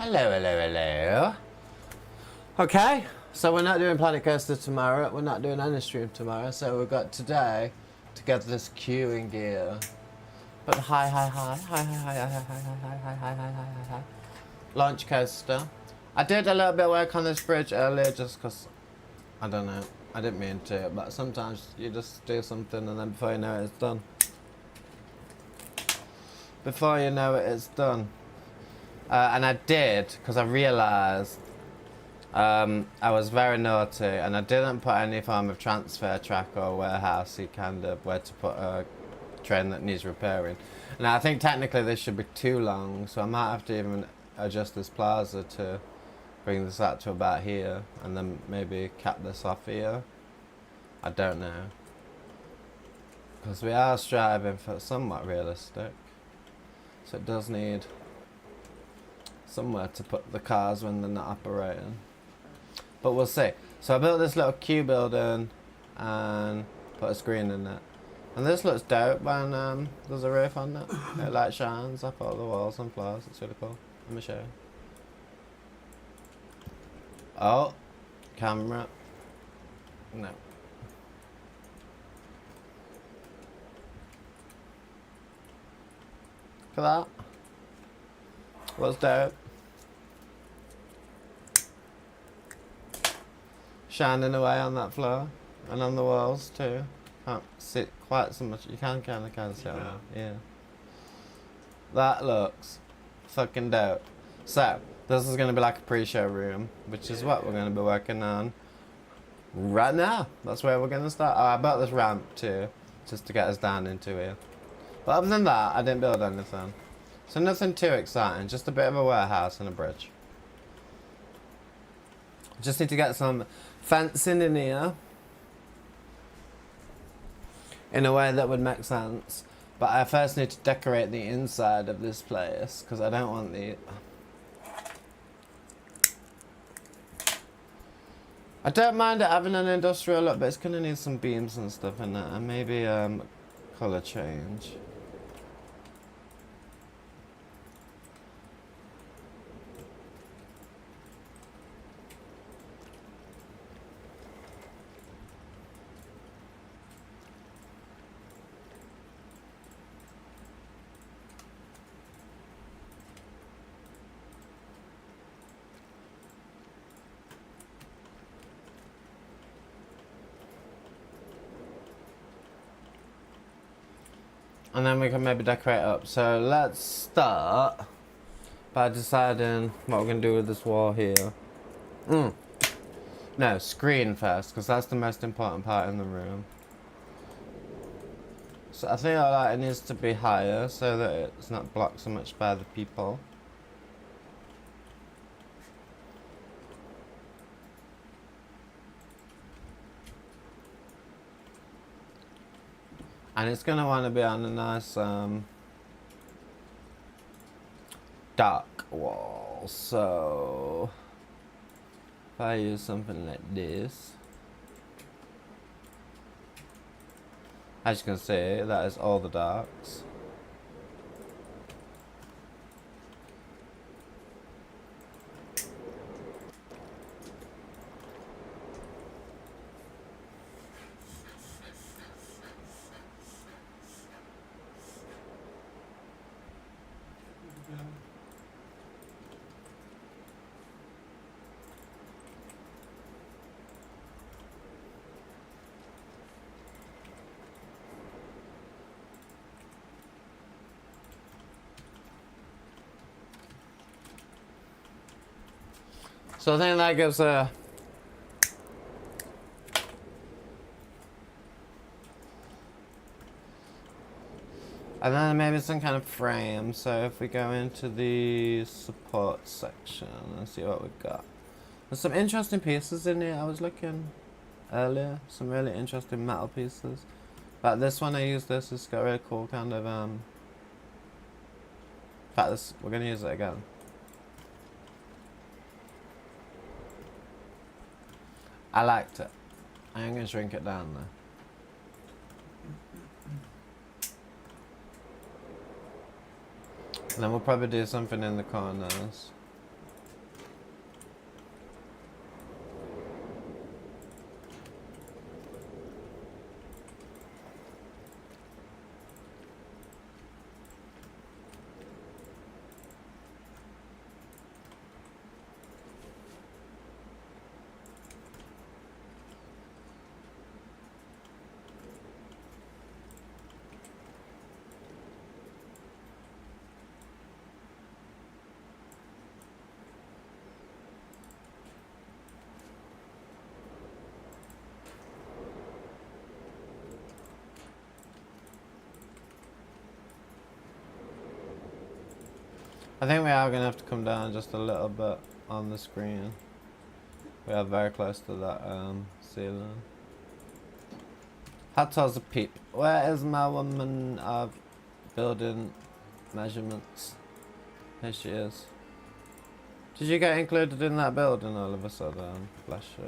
Hello, hello, hello. Okay, so we're not doing Planet Coaster tomorrow. We're not doing any stream tomorrow. So we've got today to get this queuing gear. But hi. Launch coaster. I did a little bit of work on this bridge earlier just because, I don't know, I didn't mean to, but sometimes you just do something and then before you know it, it's done. Before you know it, it's done. And I did, because I realised I was very naughty and I didn't put any form of transfer track or warehousey kind of where to put a train that needs repairing. Now I think technically this should be too long, so I might have to even adjust this plaza to bring this out to about here and then maybe cap this off here. I don't know. Because we are striving for somewhat realistic. So it does need somewhere to put the cars when they're not operating. But we'll see. So I built this little queue building and put a screen in it. And this looks dope when there's a roof on it. It like shines off all the walls and floors. It's really cool. Let me show you. Oh, camera. No. Look at that. Looks dope. Shining away on that floor and on the walls too. Can't see quite so much. You can kind of see it on there. Yeah. That looks fucking dope. So this is going to be like a pre-show room, which is what we're going to be working on right now. That's where we're going to start. Oh, I built this ramp too, just to get us down into here. But other than that, I didn't build anything. So nothing too exciting, just a bit of a warehouse and a bridge. Just need to get some fencing in here in a way that would make sense. But I first need to decorate the inside of this place because I don't want the... I don't mind it having an industrial look, but it's going to need some beams and stuff in it and maybe colour change. And then we can maybe decorate up. So let's start by deciding what we're going to do with this wall here. No, screen first, because that's the most important part in the room. So I think it needs to be higher so that it's not blocked so much by the people. And it's going to want to be on a nice dark wall. So if I use something like this, as you can see, that is all the darks. So I think that gives a... And then maybe some kind of frame. So if we go into the support section and see what we've got. There's some interesting pieces in here. I was looking earlier. Some really interesting metal pieces. Like this one, I used this. It's got a really cool kind of... In fact, this, we're going to use it again. I liked it. I am going to shrink it down though. And then we'll probably do something in the corners. I think we are going to have to come down just a little bit on the screen. We are very close to that ceiling. How tall's a peep? Where is my woman of building measurements? Here she is. Did you get included in that building all of a sudden? Bless you.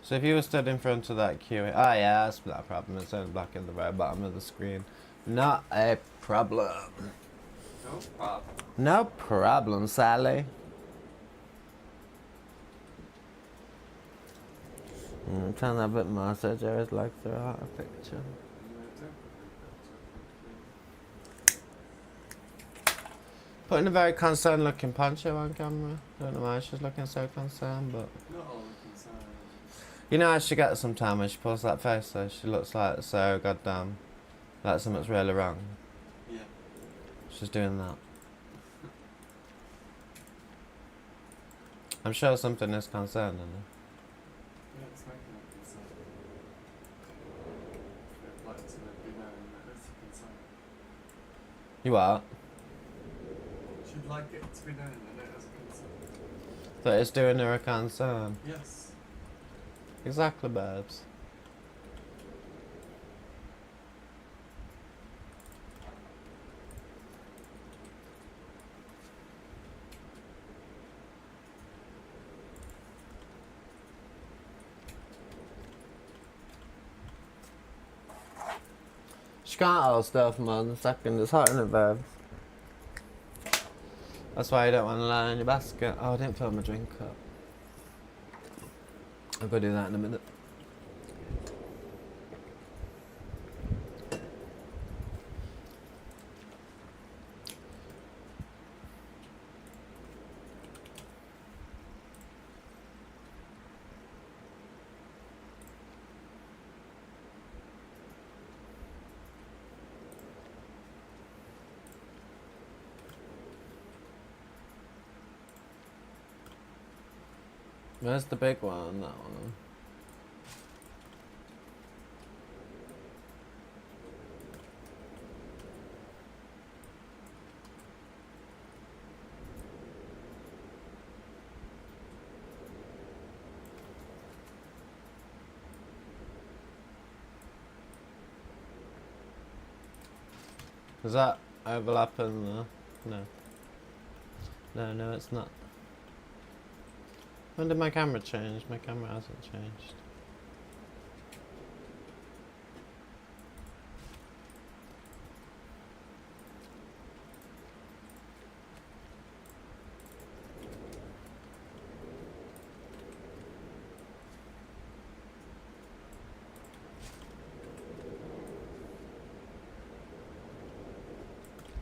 So if you were stood in front of that queue... Oh yeah, that's not a problem. It's only black in the very bottom of the screen. Not a problem. No problem. No problem, Sally. Turn that a bit more so Jared like throughout a picture. Putting a very concerned looking poncho on camera. Don't know why she's looking so concerned, but... Not all concerned. You know how she gets sometimes when she pulls that face though? She looks like so goddamn... like something's really wrong. Yeah. She's doing that. I'm sure something is concerning her. Yeah, it's making her concerned. I'd like to be known that it's a concern. You are? She'd like it to be known that it is a concern. That it's doing her a concern. Yes. Exactly, babes. She can't hold still for more than a second. It's hot in it, babe. That's why you don't want to lie in your basket. Oh, I didn't fill my drink up. I'll go do that in a minute. Where's the big one? That one. Does that overlap in the... No. No, it's not. When did my camera change? My camera hasn't changed.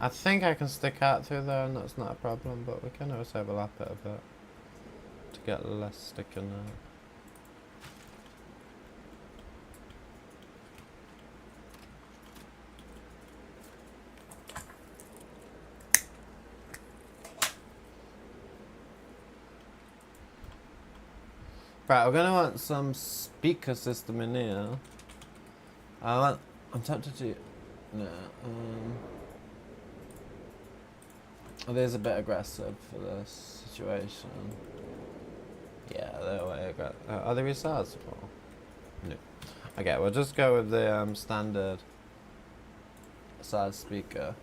I think I can stick out through there and that's not a problem, but we can always overlap it a bit to get less sticking out. Right, we're gonna want some speaker system in here. I'm tempted to... No, it is a bit aggressive for this situation. Yeah, they're way aggressive. Are they resizable? No. Okay, we'll just go with the standard size speaker,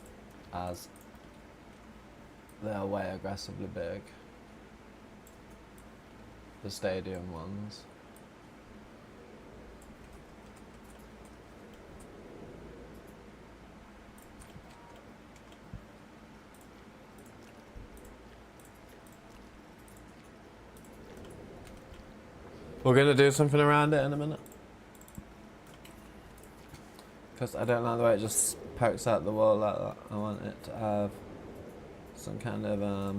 as they're way aggressively big. The stadium ones. We're gonna do something around it in a minute. Because I don't like the way it just pokes out the wall like that. I want it to have some kind of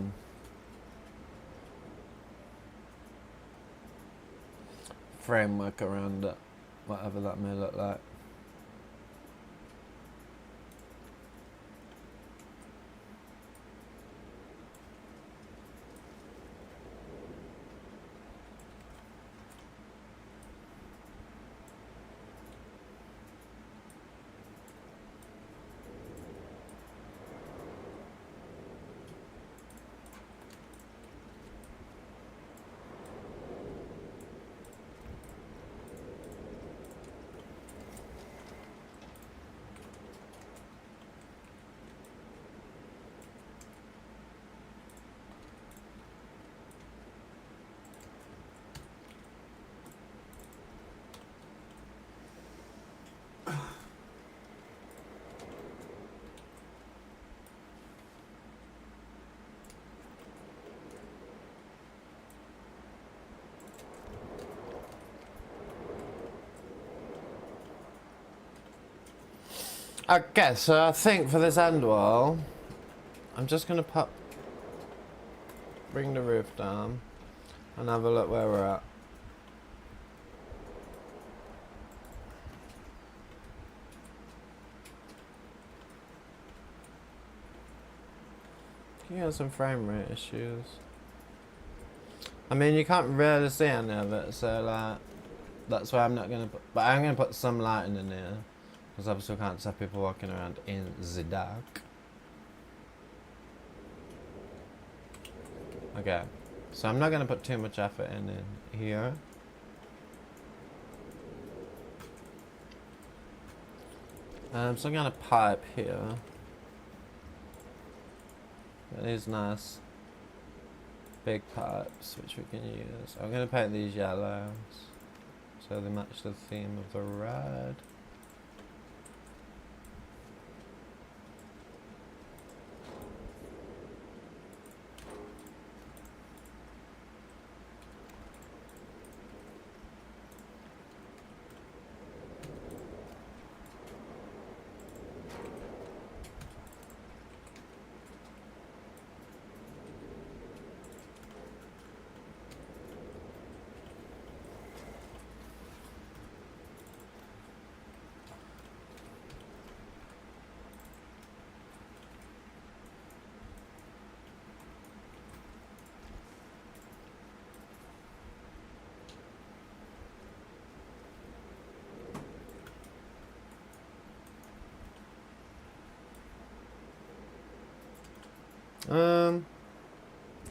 framework around it, whatever that may look like. Okay, so I think for this end wall, I'm just gonna bring the roof down and have a look where we're at. You got some frame rate issues. I mean, you can't really see any of it, so like, that's why I'm not gonna put, but I'm gonna put some lighting in here, because obviously we can't have people walking around in the dark. Okay, so I'm not gonna put too much effort in here. So I'm gonna pipe here. Got these nice big pipes which we can use. I'm gonna paint these yellows so they match the theme of the ride.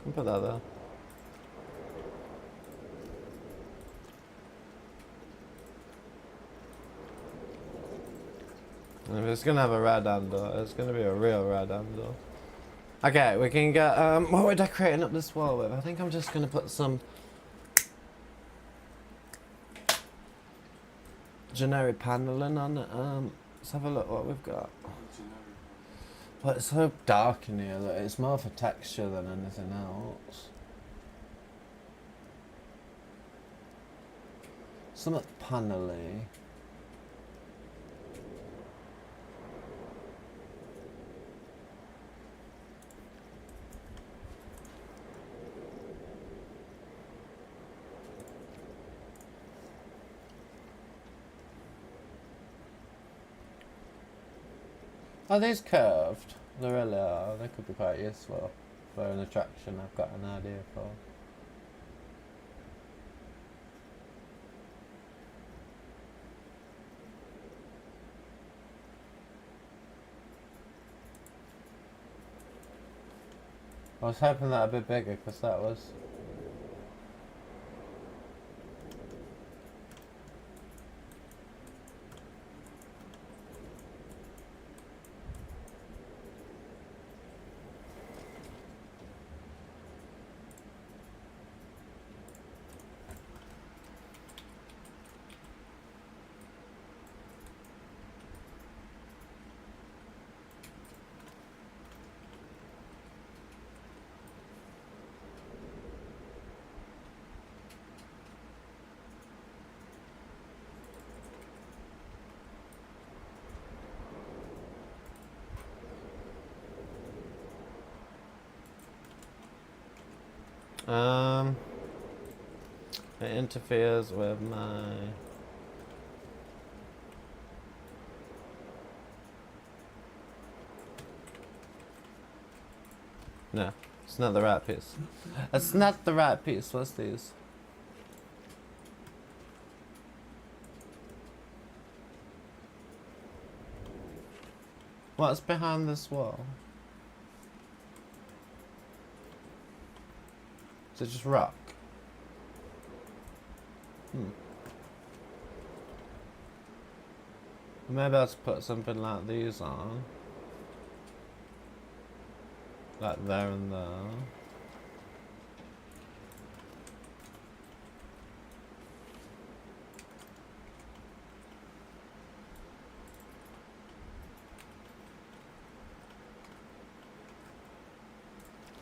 I'll put that there. And if it's gonna have a red handle, it's gonna be a real red handle. Okay, we can get, what we're decorating up this wall with. I think I'm just gonna put some generic paneling on it. Let's have a look what we've got. But it's so dark in here that it's more for texture than anything else. Something panely. Are these curved? They really are. They could be quite useful for an attraction I've got an idea for. I was hoping that'd be bigger because that was... It interferes with my... No, it's not the right piece. It's not the right piece. What's these? What's behind this wall? Is it just rock? Maybe I'll just put something like these on. Like there and there.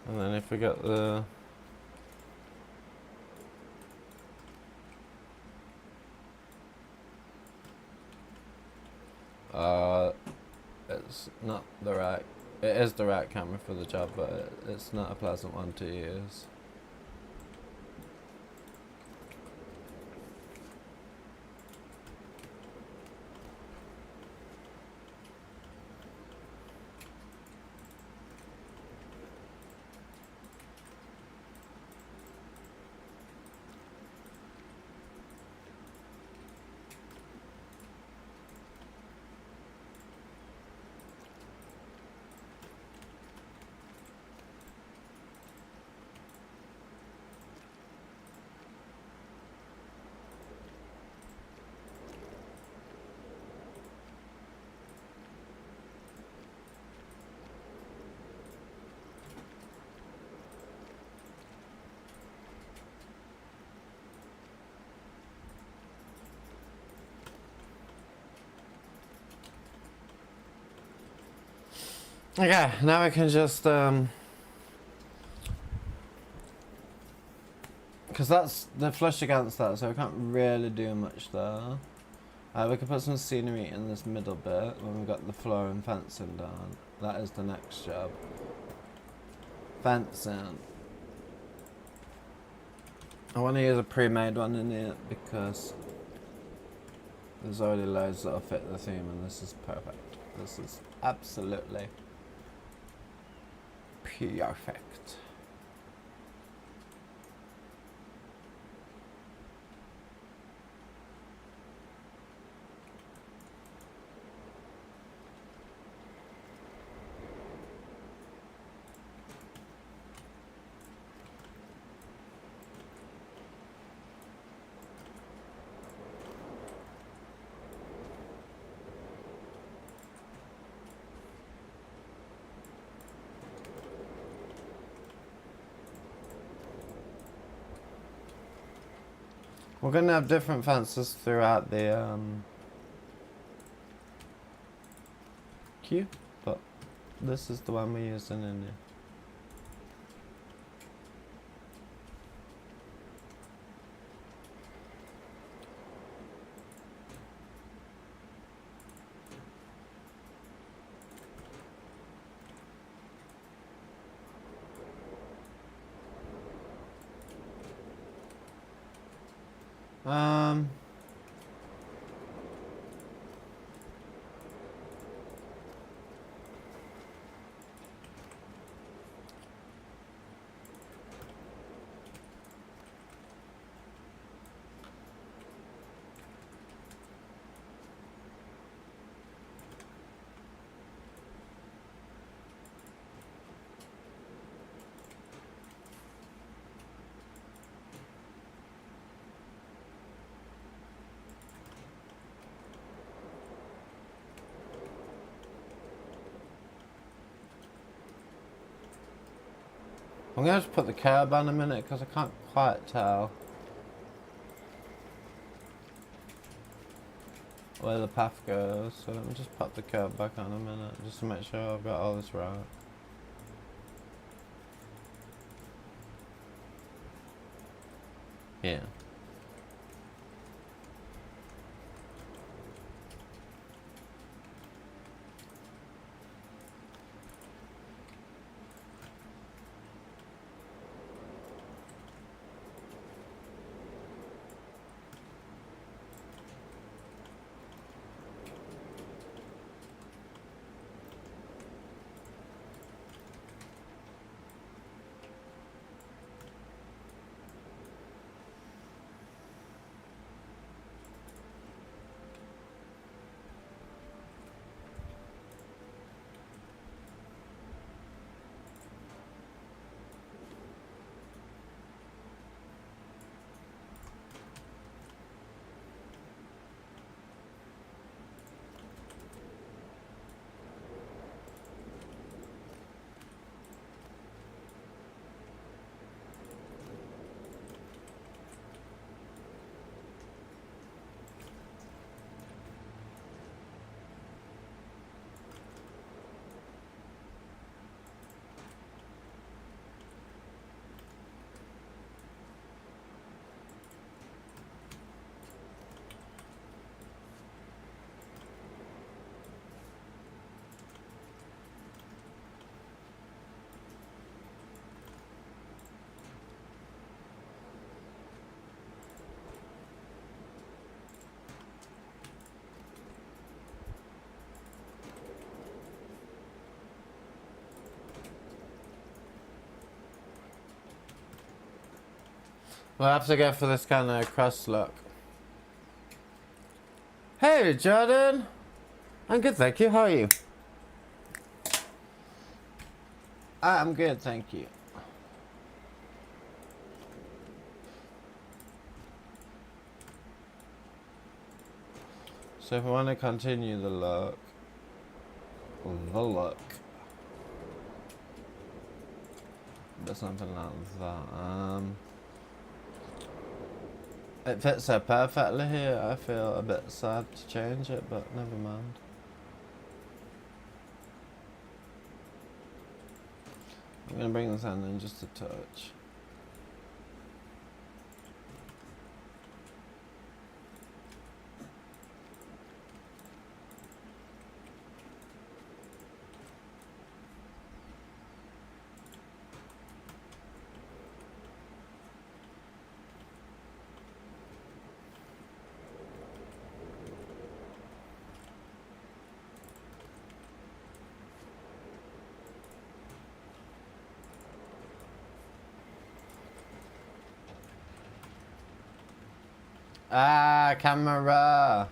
And then if we get the... it's not the right. It is the right camera for the job, but it's not a pleasant one to use. Okay, now we can just because that's the flush against that, so we can't really do much there. We can put some scenery in this middle bit when we've got the floor and fencing down. That is the next job. Fencing. I want to use a pre-made one in here because there's already loads that'll fit the theme, and this is perfect. This is absolutely perfect. We're gonna have different fences throughout the queue, but this is the one we're using in here. I'm gonna just put the curb on a minute because I can't quite tell where the path goes, so let me just put the curb back on a minute just to make sure I've got all this right. Yeah. We'll have to go for this kind of cross look. Hey, Jordan! I'm good, thank you. How are you? I'm good, thank you. So if I want to continue the look, but something like that. It fits so perfectly here. I feel a bit sad to change it, but never mind. I'm gonna bring this hand in just a touch. Ah, camera.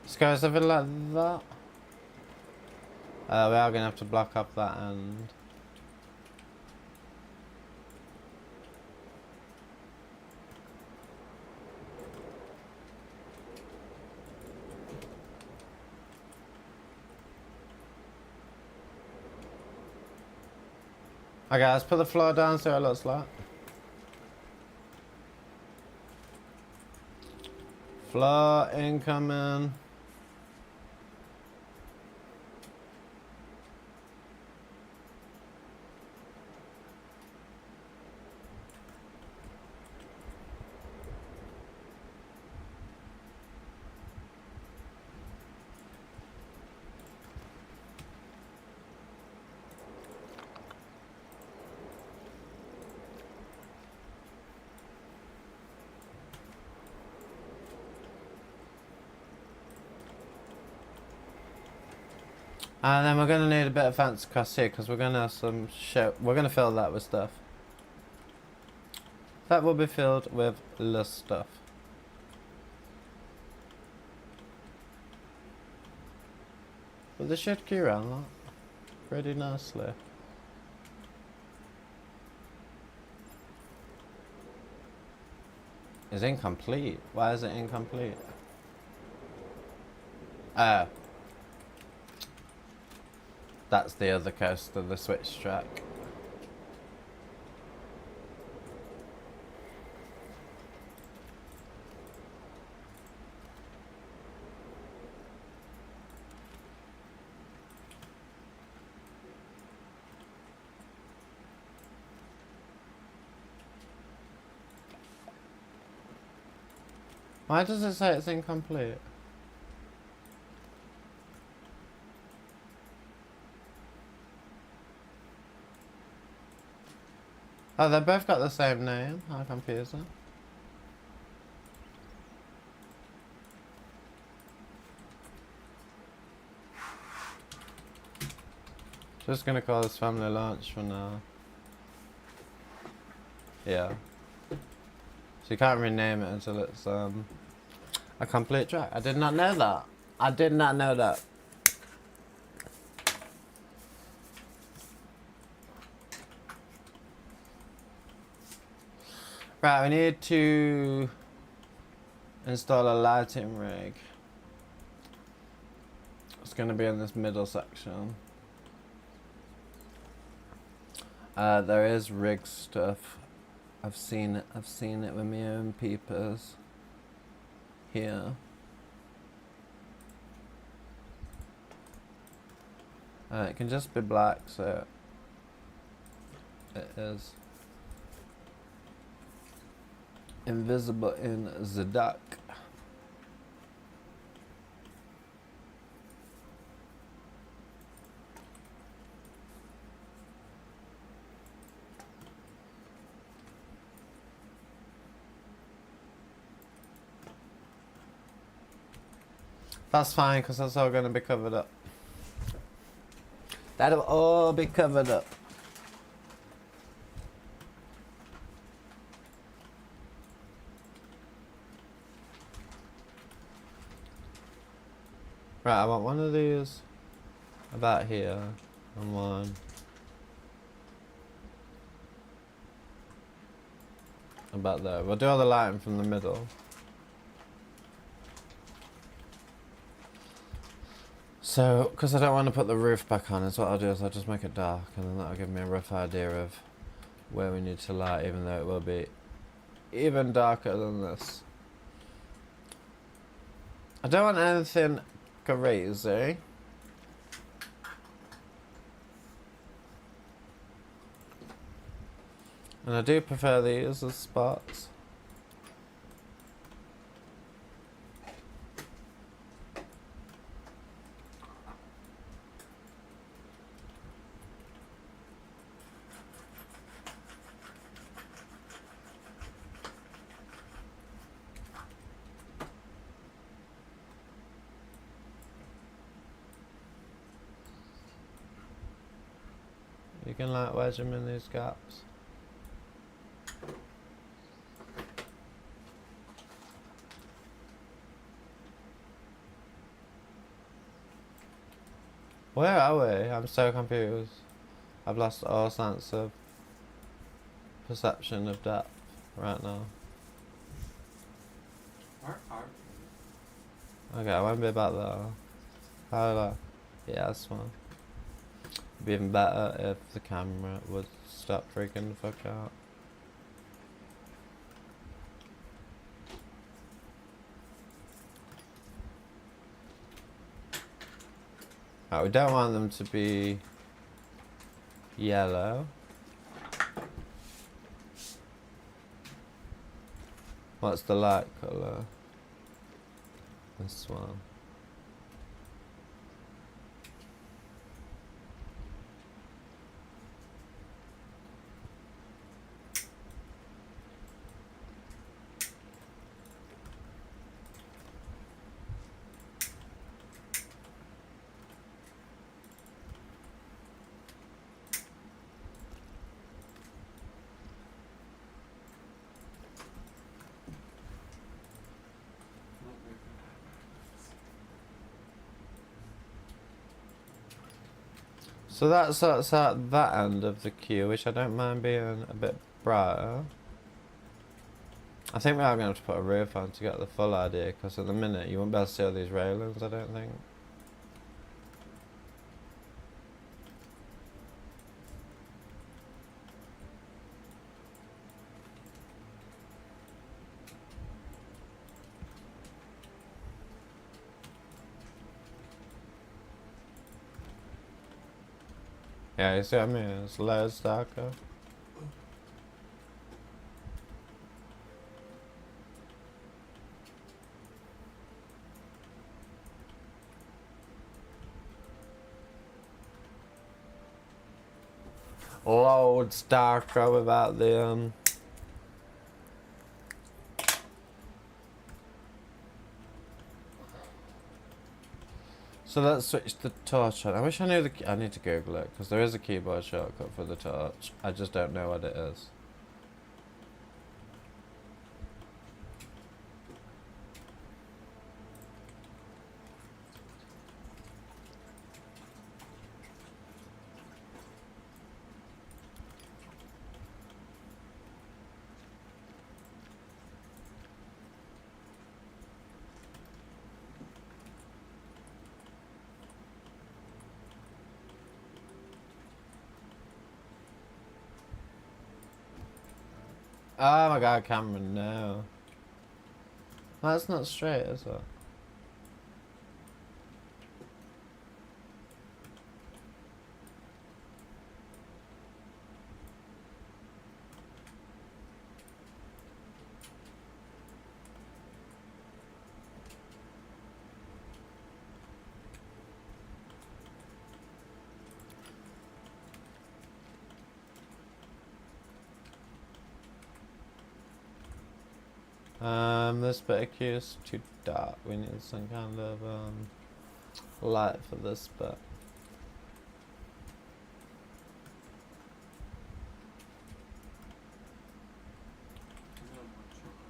Let's go something like that. We are gonna have to block up that end. Okay, let's put the floor down, see what it looks like. Floor incoming. And then we're gonna need a bit of fancy across here because we're gonna have some shit. We're gonna fill that with stuff. That will be filled with less stuff. But they should key around that pretty nicely. It's incomplete. Why is it incomplete? Oh. That's the other coast of the switch track. Why does it say it's incomplete? Oh, they both got the same name. How confusing. Just gonna call this family lunch for now. Yeah. So you can't rename it until it's a complete track. I did not know that. I did not know that. Right, we need to install a lighting rig. It's going to be in this middle section. There is rig stuff I've seen it with my own peepers. Here. It can just be black, so it is invisible in the dark. That's fine, because that's all going to be covered up. That'll all be covered up. Right, I want one of these about here and one about there. We'll do all the lighting from the middle. So, because I don't want to put the roof back on, is what I'll do is I'll just make it dark, and then that'll give me a rough idea of where we need to light, even though it will be even darker than this. I don't want anything crazy. And I do prefer these as spots. You can like wedge them in these gaps. Where are we? I'm so confused. I've lost all sense of perception of depth right now. Okay, I won't be back there. How do I? Yeah, that's fine. It'd be even better if the camera would stop freaking the fuck out. Right, we don't want them to be yellow. What's the light colour? This one. So that's at that end of the queue, which I don't mind being a bit brighter. I think we are going to have to put a roof on to get the full idea, because at the minute you won't be able to see all these railings, I don't think. Yeah, you see what I mean? It's loads darker. Loads darker without the So let's switch the torch on. I wish I knew I need to Google it, because there is a keyboard shortcut for the torch. I just don't know what it is. Oh my god, Cameron, no. That's not straight, is it? This bit of queue is too dark. We need some kind of light for this bit. There's not much on it.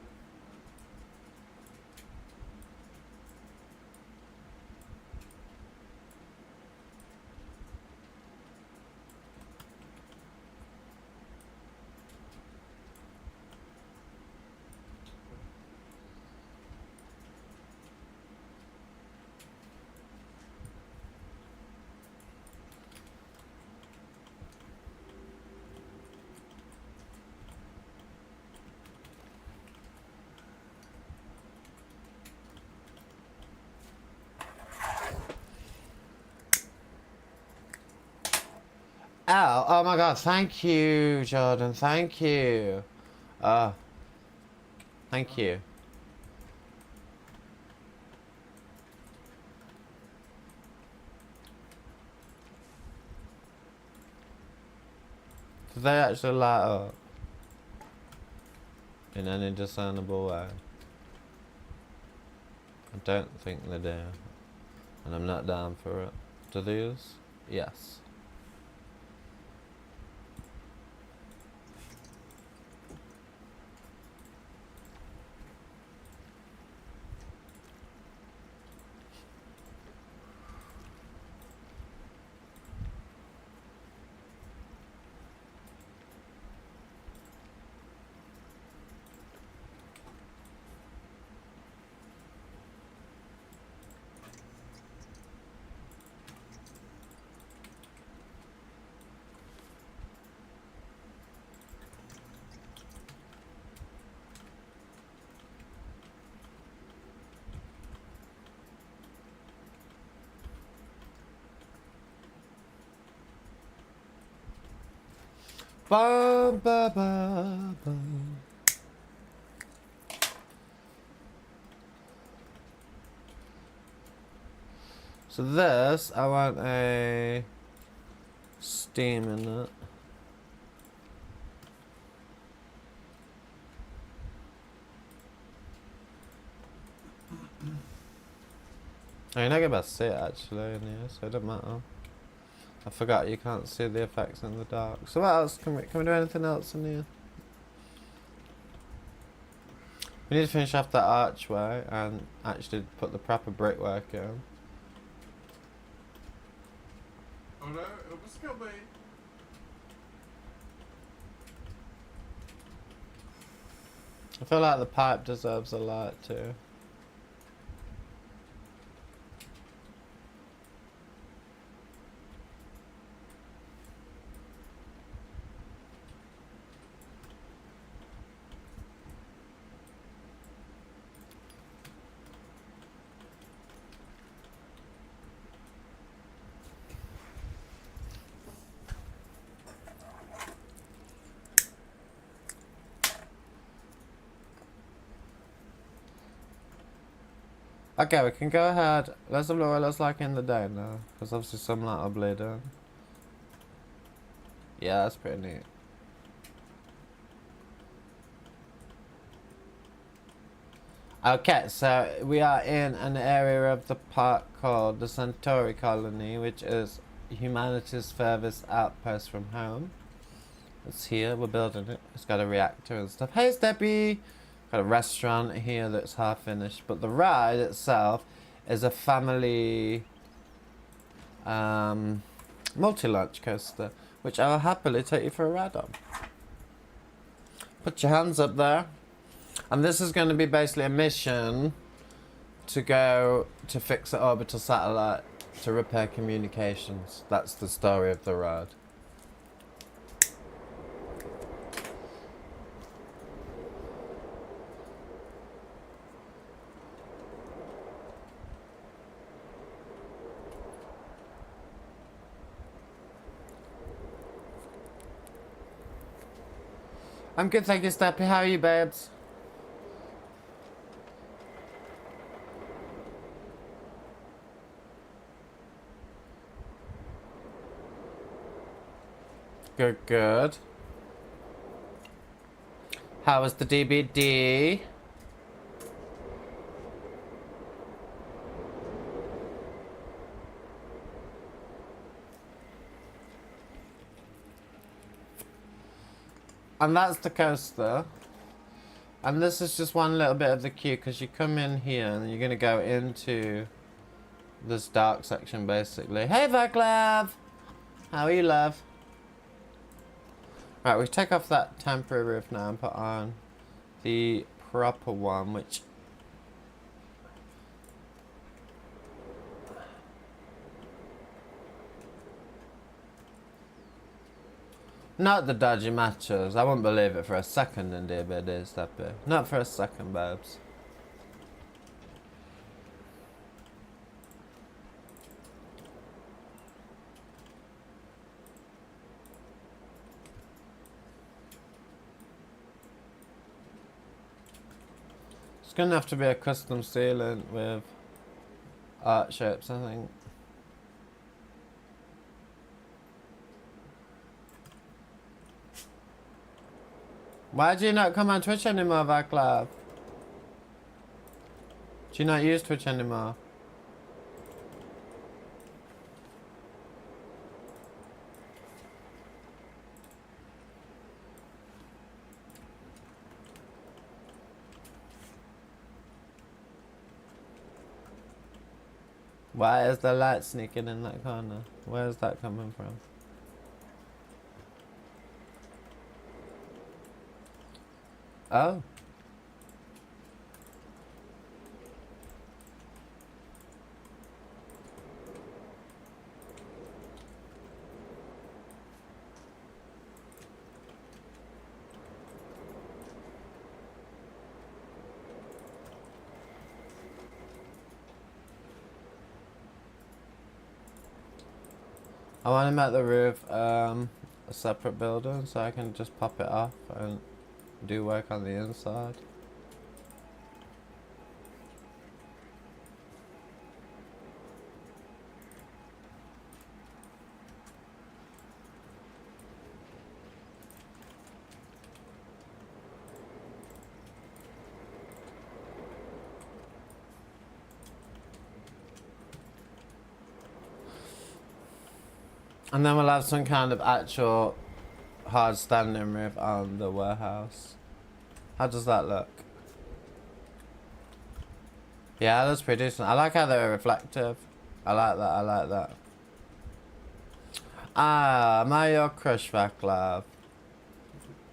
Ow, oh my god, thank you, Jordan, thank you. Thank you. Did they actually light up? In any discernible way? I don't think they do. And I'm not down for it. Do these? Yes. Ba, ba, ba, ba. So this, I want a steam in it. Oh, you're not gonna be able to see it actually in here, so it doesn't matter. I forgot you can't see the effects in the dark. So what else can we do anything else in here? We need to finish off that archway and actually put the proper brickwork in. Oh no, it was coming. I feel like the pipe deserves a light too. Okay, we can go ahead. Let's have a look what it looks like in the day now. Because obviously some light will bleed in. Yeah, that's pretty neat. Okay, so we are in an area of the park called the Centauri Colony, which is humanity's furthest outpost from home. It's here, we're building it. It's got a reactor and stuff. Hey, Steppy! Got a restaurant here that's half finished, but the ride itself is a family multi-launch coaster, which I'll happily take you for a ride on. Put your hands up there. And this is going to be basically a mission to go to fix the orbital satellite to repair communications. That's the story of the ride. I'm good, thank you, Steppy. How are you, babes? Good, good. How was the DBD? And that's the coaster. And this is just one little bit of the queue because you come in here and you're going to go into this dark section basically. Hey Vaclav! How are you, love? Right, we take off that temporary roof now and put on the proper one, which... Not the dodgy matches. I wouldn't believe it for a second in DBD, Steppy. Not for a second, babes. It's gonna have to be a custom ceiling with art shapes, I think. Why do you not come on Twitch anymore, Vaclav? Do you not use Twitch anymore? Why is the light sneaking in that corner? Where is that coming from? Oh. I want to make the roof a separate building so I can just pop it off and do work on the inside. And then we'll have some kind of actual hard standing roof on the warehouse. How does that look? Yeah, that's pretty decent. I like how they're reflective. I like that, I like that. Ah, am I your crush, Vaclav?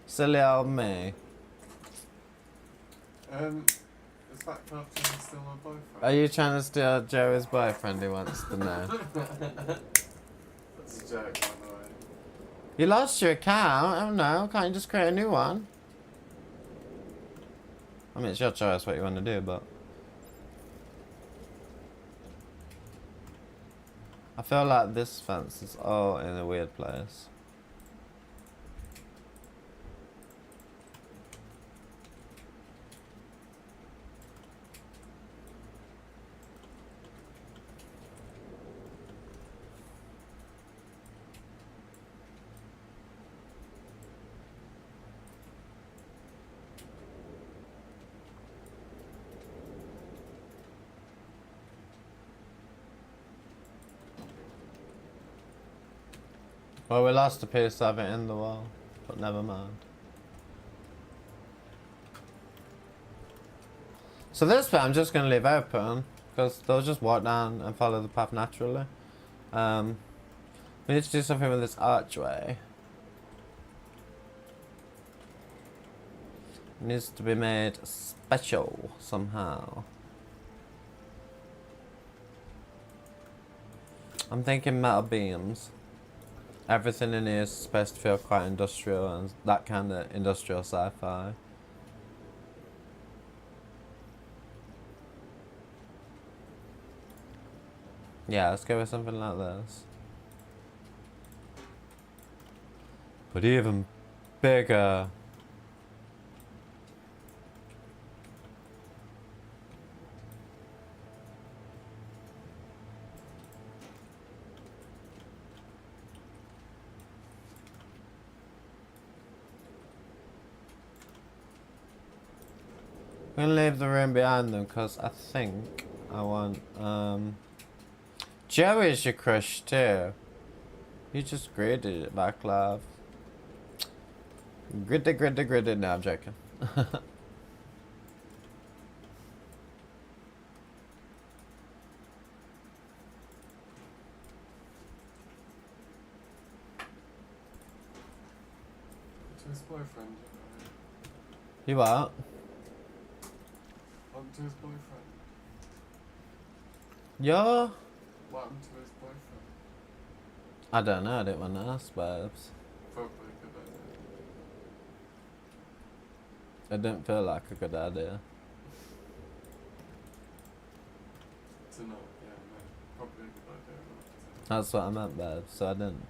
Silly old me. Is that cartoon still my boyfriend? Are you trying to steal Joey's boyfriend, he wants to know? That's a joke, by the way. You lost your account? I don't know. Can't you just create a new one? I mean, it's your choice what you want to do, but... I feel like this fence is all in a weird place. Well, we lost a piece of it in the wall, but never mind. So this bit I'm just going to leave open, because they'll just walk down and follow the path naturally. We need to do something with this archway. It needs to be made special somehow. I'm thinking metal beams. Everything in here is supposed to feel quite industrial and that kind of industrial sci-fi. Yeah, let's go with something like this. But even bigger. I'm gonna leave the room behind them because I think I want Joey's your crush too. You just graded it back, love. Gritty. No, I'm joking. To his boyfriend. You what? What to his boyfriend? Yeah? What happened to his boyfriend? I don't know, I didn't want to ask, babes. Probably a good idea. It didn't feel like a good idea. To know, yeah, no, probably a good idea. Not to. That's what I meant, babes, so I didn't.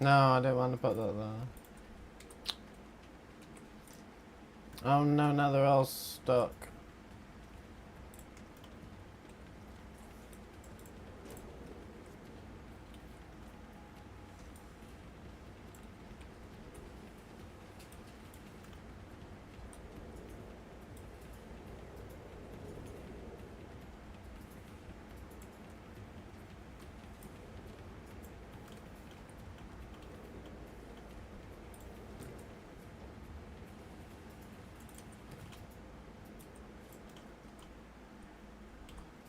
No, I didn't want to put that there. Oh no, now they're all stuck.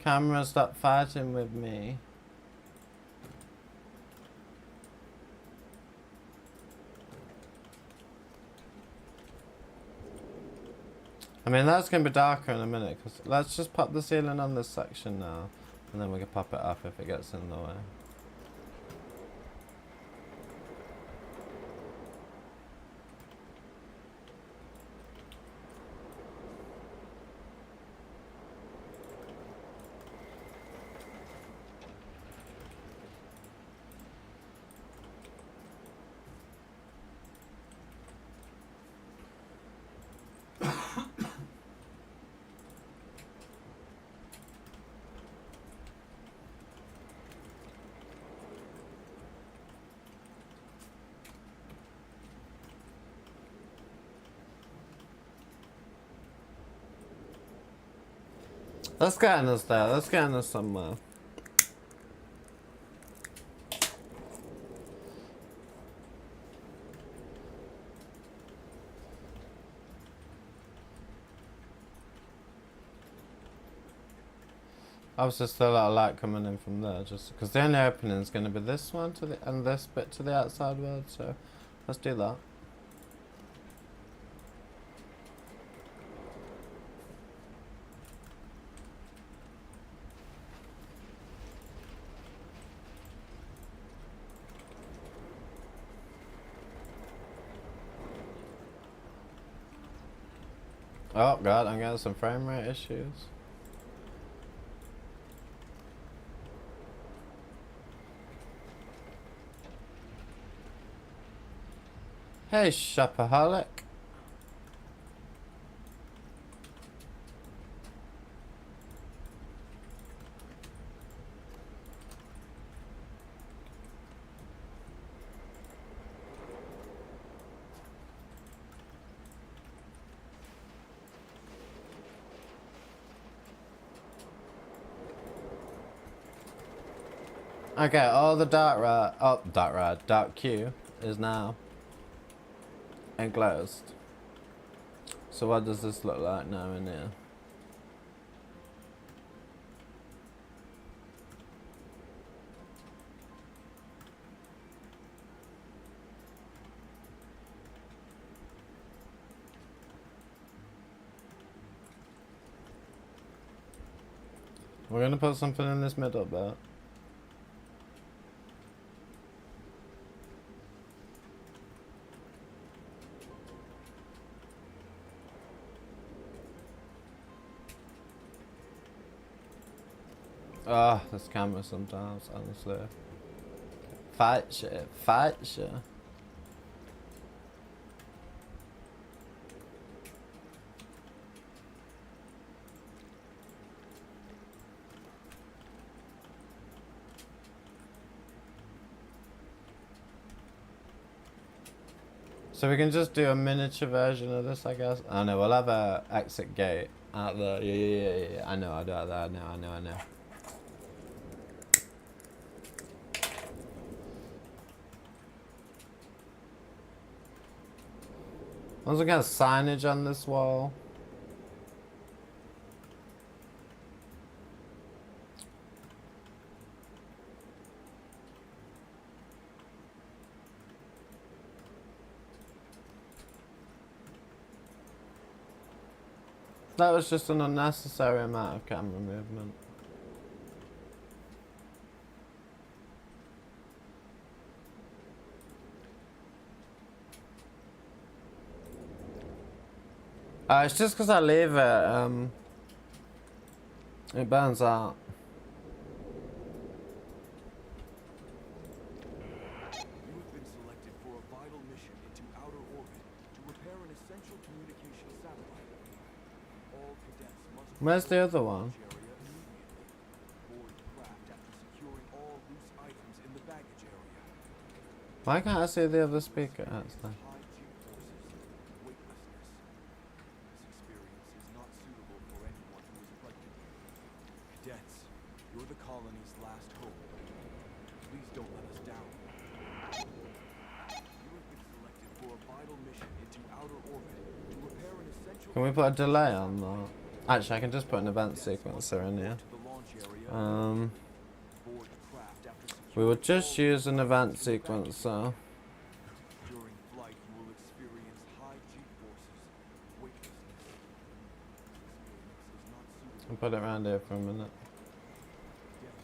Camera, stop fighting with me. I mean, that's going to be darker in a minute, because let's just pop the ceiling on this section now, and then we can pop it up if it gets in the way. Let's get us there. Let's get us somewhere. Obviously, still a lot of light coming in from there, just because the only opening is going to be this one to the and this bit to the outside world. So, let's do that. Oh god, I'm getting some frame rate issues. Hey, shopaholic. Okay, all the dark Q is now enclosed. So what does this look like now in here? We're gonna put something in this middle bit. Oh, this camera sometimes, honestly. Fight shit, fight shit. So we can just do a miniature version of this, I guess. Oh no, we'll have a exit gate out there. Yeah. I know, I know. Once we get signage on this wall. That was just an unnecessary amount of camera movement. It's just because I leave it, it burns out. You have been selected for a vital mission into outer orbit to repair an essential communication satellite. All cadets must Where's the other one? area immediately. Board the craft after securing all loose items in the baggage area. Why can't I see the other speaker? That's there. High G forces, weightlessness. This experience is not suitable for anyone who is pregnant. Cadets, you're the colony's last hope. Please don't let us down. You have been selected for a vital mission into outer orbit to repair an essential. Can we put a delay on that? Actually, I can just put an event sequencer in here. To the launch area. Board the craft after We will securing just all use an event sequencer. During flight, you will experience high G forces, weightlessness. This experience is not suitable. I'll put it around here for a minute. Yes,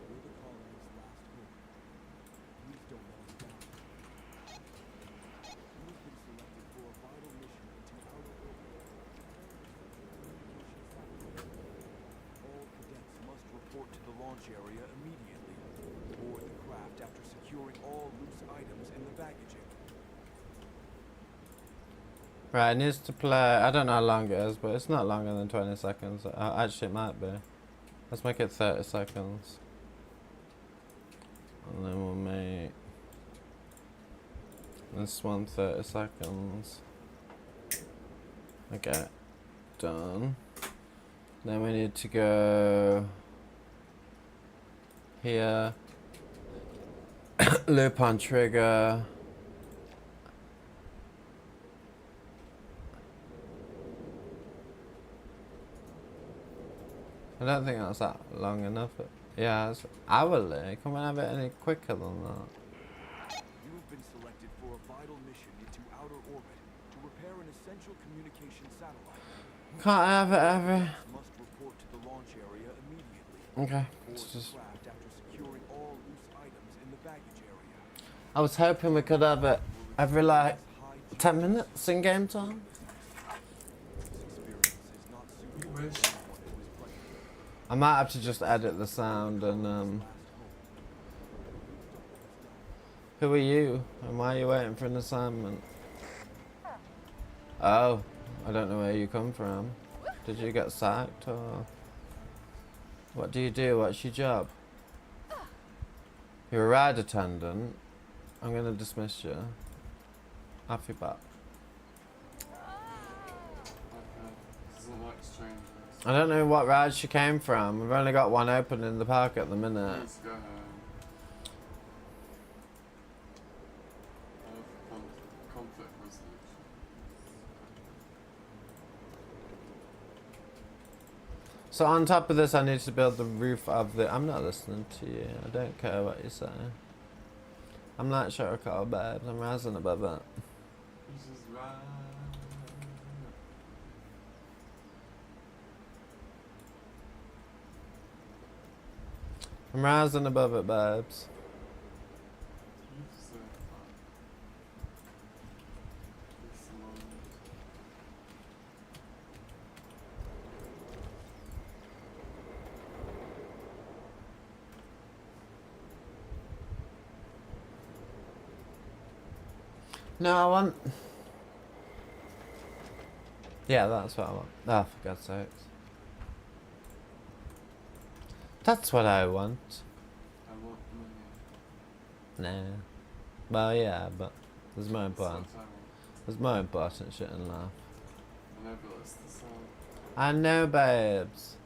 you're the colony's last hope. Please don't let us down. You have been selected for a vital mission into outer orbit. All cadets must report to the launch area immediately. Board the craft after securing all loose items in the baggage area. Right, it needs to play. I don't know how long it is, but it's not longer than 20 seconds. Actually, it might be. Let's make it 30 seconds. And then we'll make this one 30 seconds. Okay, done. Then we need to go here. Loop on trigger. I don't think that's that long enough. Yeah, it's hourly. Can we have it any quicker than that? You have been selected for a vital mission into outer orbit to repair an essential communication satellite. Can't have it every. Must report to the launch area immediately. Okay. Board It's the just. craft after securing all loose items in the baggage area. I was hoping we could have it every like High G 10 minutes in game time. This experience is not You suitable wish. for anyone who is pregnant. I might have to just edit the sound and Last hope. who are you and why are you waiting for an assignment? Oh, I don't know where you come from. Did you get sacked or what do you do? What's your job? You're a ride attendant. I'm gonna dismiss you. Off your back. Doesn't like strangers. I don't know what ride she came from. We've only got one open in the park at the minute. Let's go home. Conflict resolution. So on top of this, I need to build the roof of the. I'm not listening to you. I don't care what you say. I'm like Shortcut, babes. I'm rising above it. This is right. I'm rising above it, babes. You deserve that. This moment. No, I want... Yeah, that's what I want. Oh, for God's sakes. That's what I want. I want money. Nah. Well, yeah, but there's more That's what important. I want. There's more important shit in life. I know, but it's the song. I know, babes.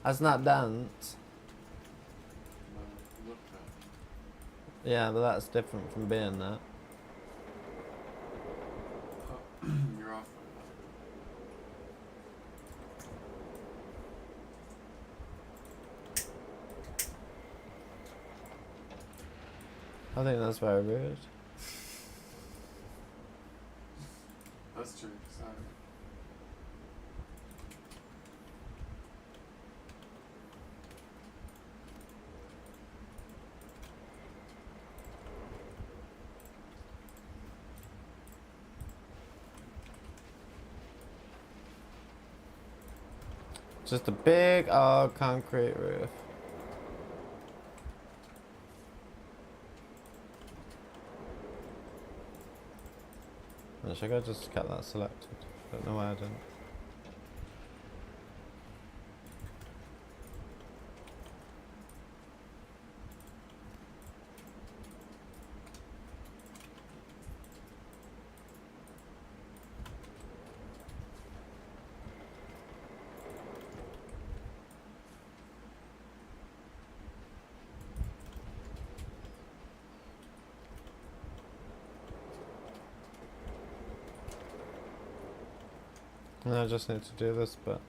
That's not dance. No, look at. Yeah, but that's different from being that. Oh, you're off with that. I think that's very rude. That's true, sorry. Just a big old concrete roof. I should I just kept that selected? Don't know why I didn't. And I just need to do this bit.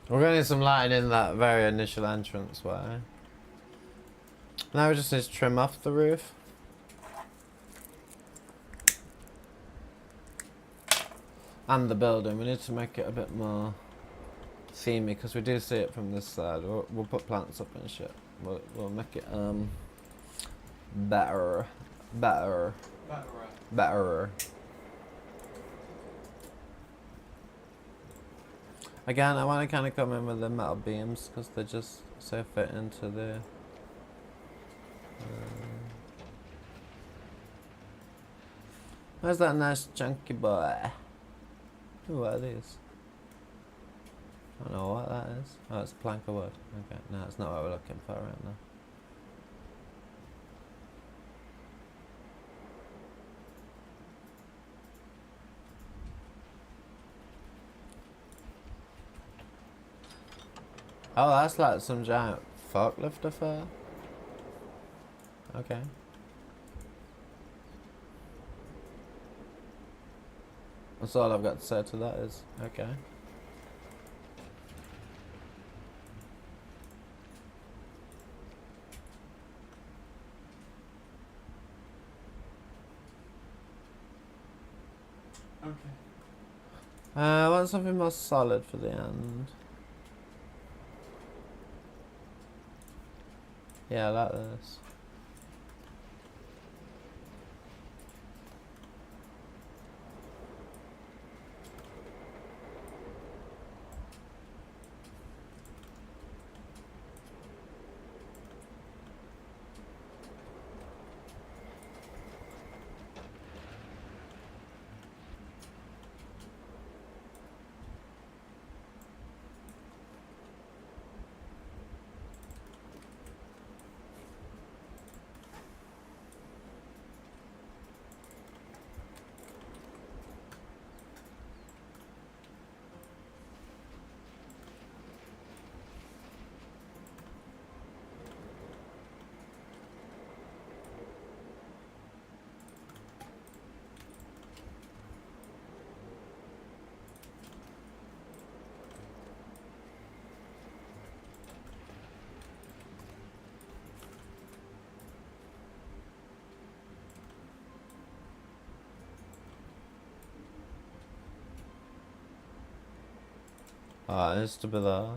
We're gonna need some lighting in that very initial entrance way. Now we just need to trim off the roof. And the building. We need to make it a bit more themey because we do see it from this side. We'll put plants up and shit. We'll make it better. Again, I want to kind of come in with the metal beams because they just so fit into the. Where's that nice chunky boy? Ooh, what are these? I don't know what that is. Oh, it's a plank of wood. Okay, no, it's not what we're looking for right now. Oh, that's like some giant forklift affair. Okay. That's all I've got to say to that is, okay. Okay. I want something more solid for the end. Yeah, I like this. Oh, it needs to be there.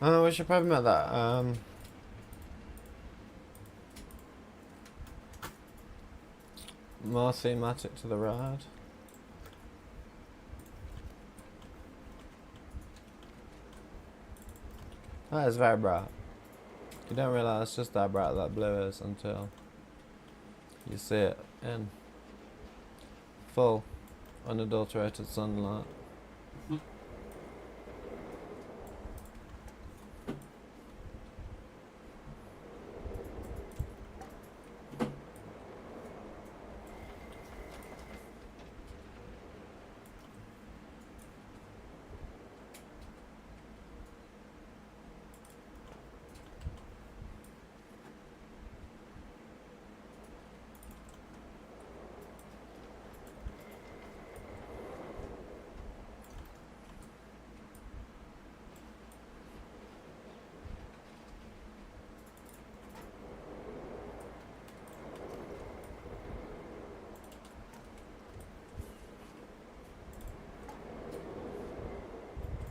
Oh, we should probably make that, more thematic to the ride. That is very bright. You don't realise just how bright that blue is until you see it in full, unadulterated sunlight.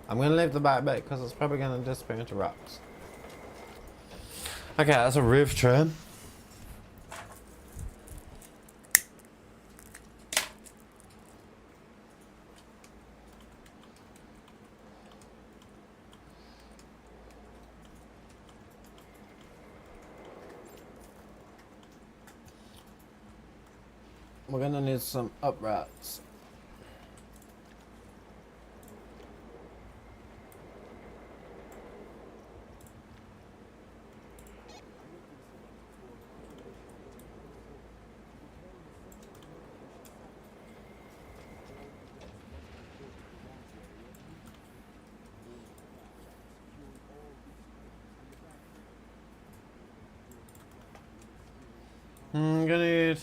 I'm gonna leave the back bit because it's probably gonna disappear into rocks. Okay, that's a roof trim. We're gonna need some uprights. I'm gonna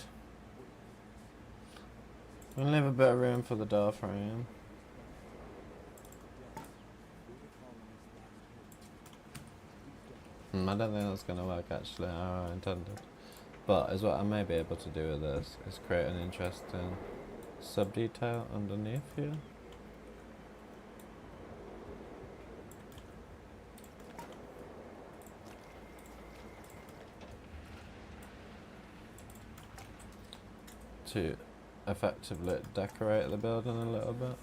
leave a bit of room for the door frame. I don't think that's gonna work actually how I intended. But is what I may be able to do with this is create an interesting sub-detail underneath here. To effectively decorate the building a little bit.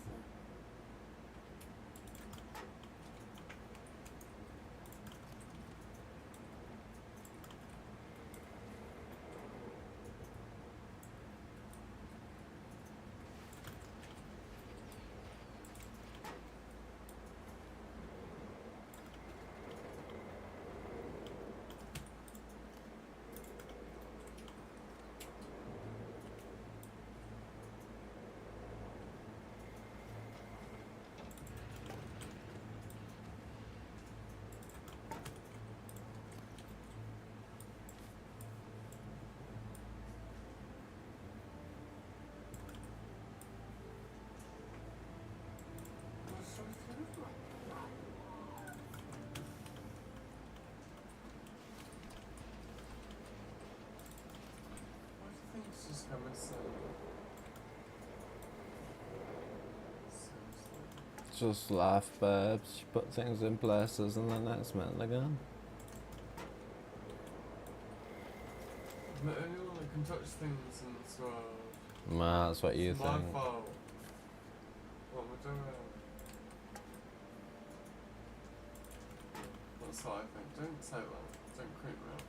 Just come and say. Just laugh, babes. You put things in places and then it's meant again. I'm the only one that can touch things in this world. Well, that's what you It's think. my fault. What am I doing? That's what I think. Don't say that. Don't creep me out.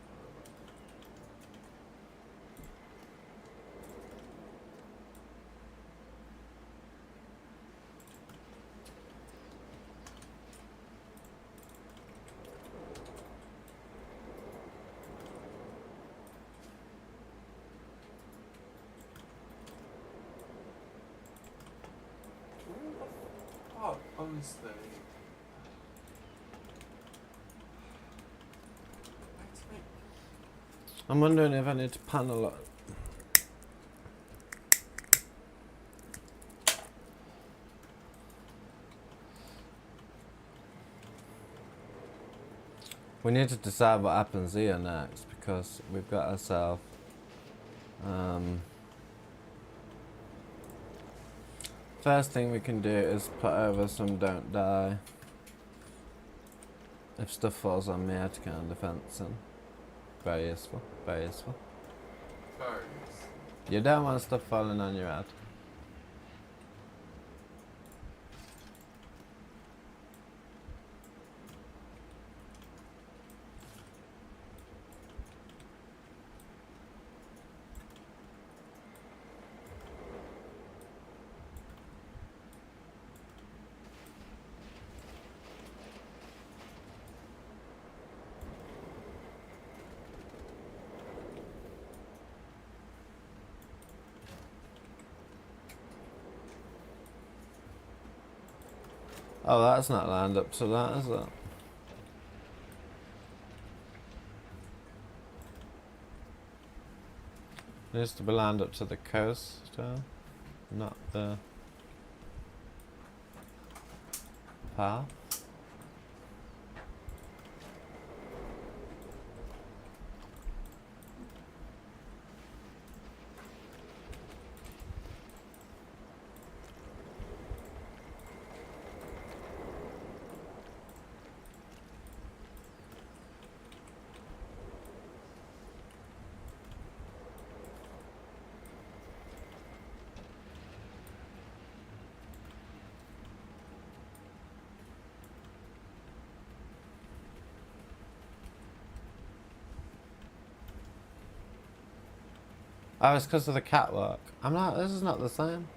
Oh, honestly. I'm wondering if I need to panel it. We need to decide what happens here next because we've got ourselves. First thing we can do is put over some don't die. If stuff falls on me, I have to kind of fencing. Very useful, very useful. Very You don't want stuff falling on your head. Oh, that's not lined up to that, is it? Needs to be lined up to the coast, not the path. Oh, it's because of the catwalk. This is not the same.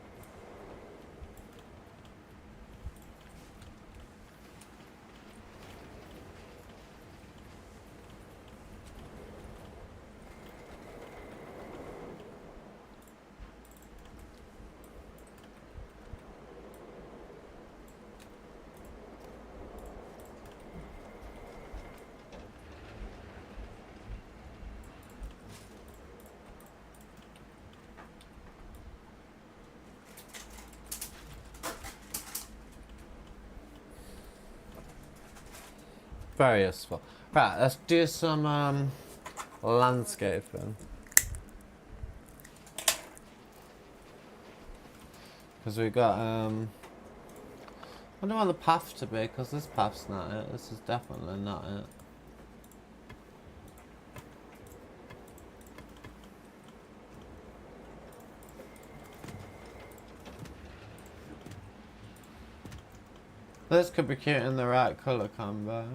Very useful. Right, let's do some landscaping. Because we got I don't want the path to be, because this path's not it. This is definitely not it. This could be cute in the right colour combo.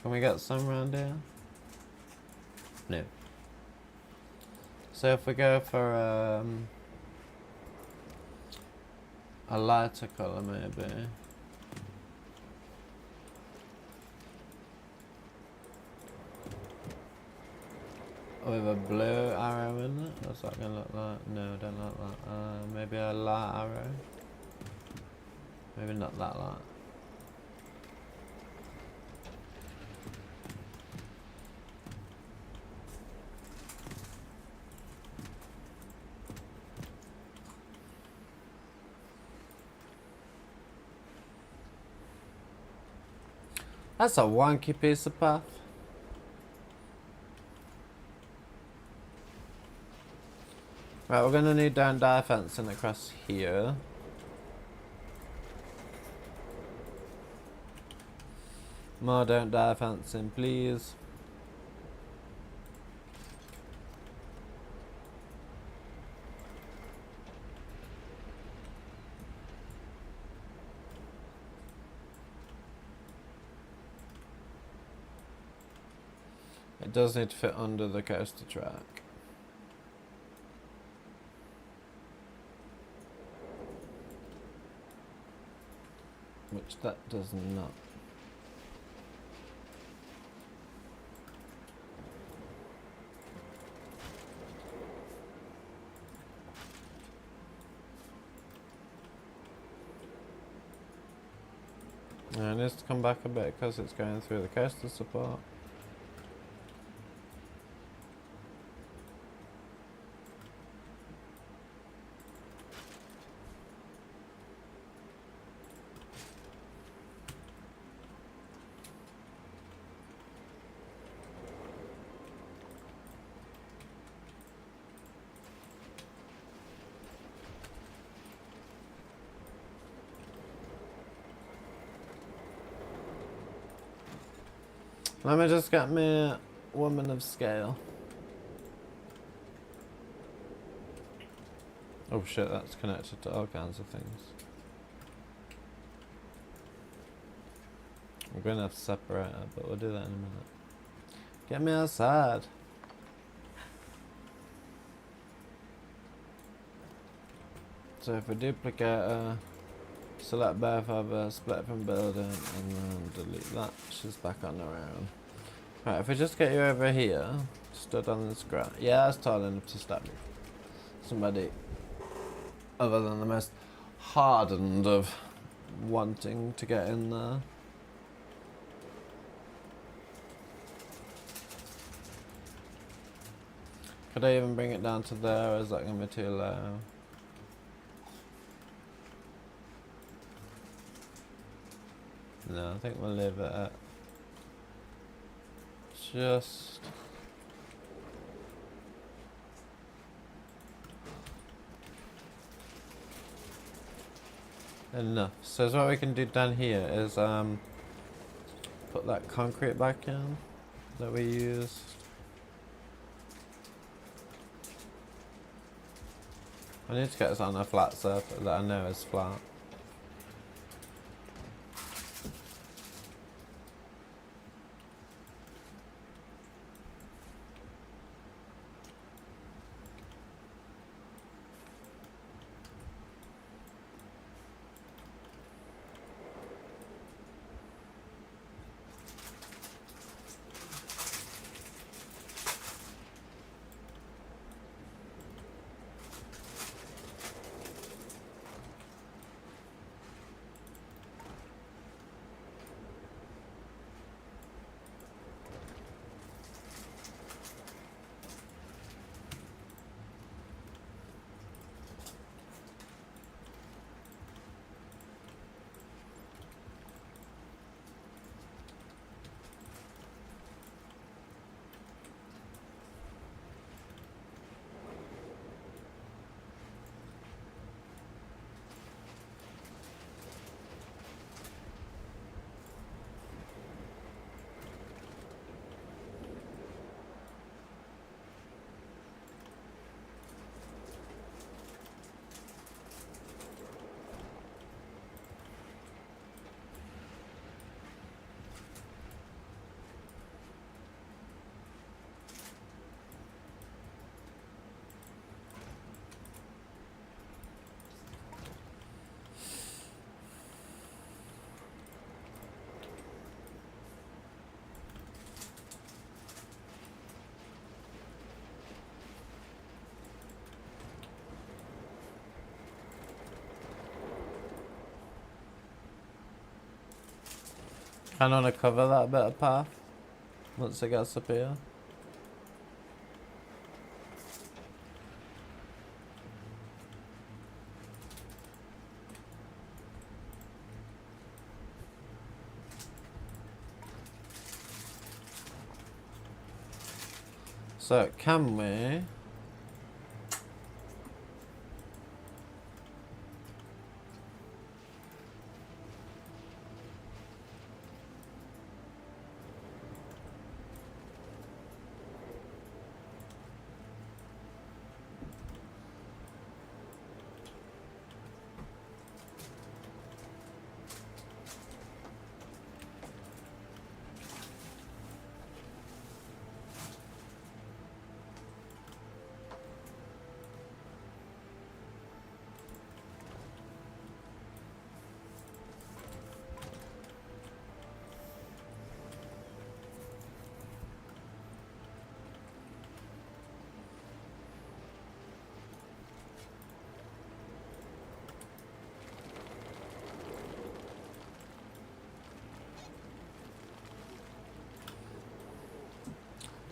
Can we get some around here? No. So if we go for a lighter colour maybe. With a blue arrow in it? What's that gonna look like? No, don't like that. Maybe a light arrow. Maybe not that light. That's a wonky piece of path. Right, we're gonna need down die fencing across here. More don't die fencing, please. It does need to fit under the coaster track. Which that does not. And it needs to come back a bit because it's going through the coaster support. Let me just get me a woman of scale. Oh shit, that's connected to all kinds of things. We're gonna have to separate it, but we'll do that in a minute. Get me outside. So if we duplicate select both of us, split from building, and then delete that, she's back on her own. Right, if we just get you over here, stood on this ground. Yeah, that's tall enough to stop somebody other than the most hardened of wanting to get in there. Could I even bring it down to there, or is that going to be too low? No, I think we'll leave it at just enough. So what we can do down here is put that concrete back in that we used. I need to get this on a flat surface that I know is flat. I want to cover that bit of path once it gets up here. So can we?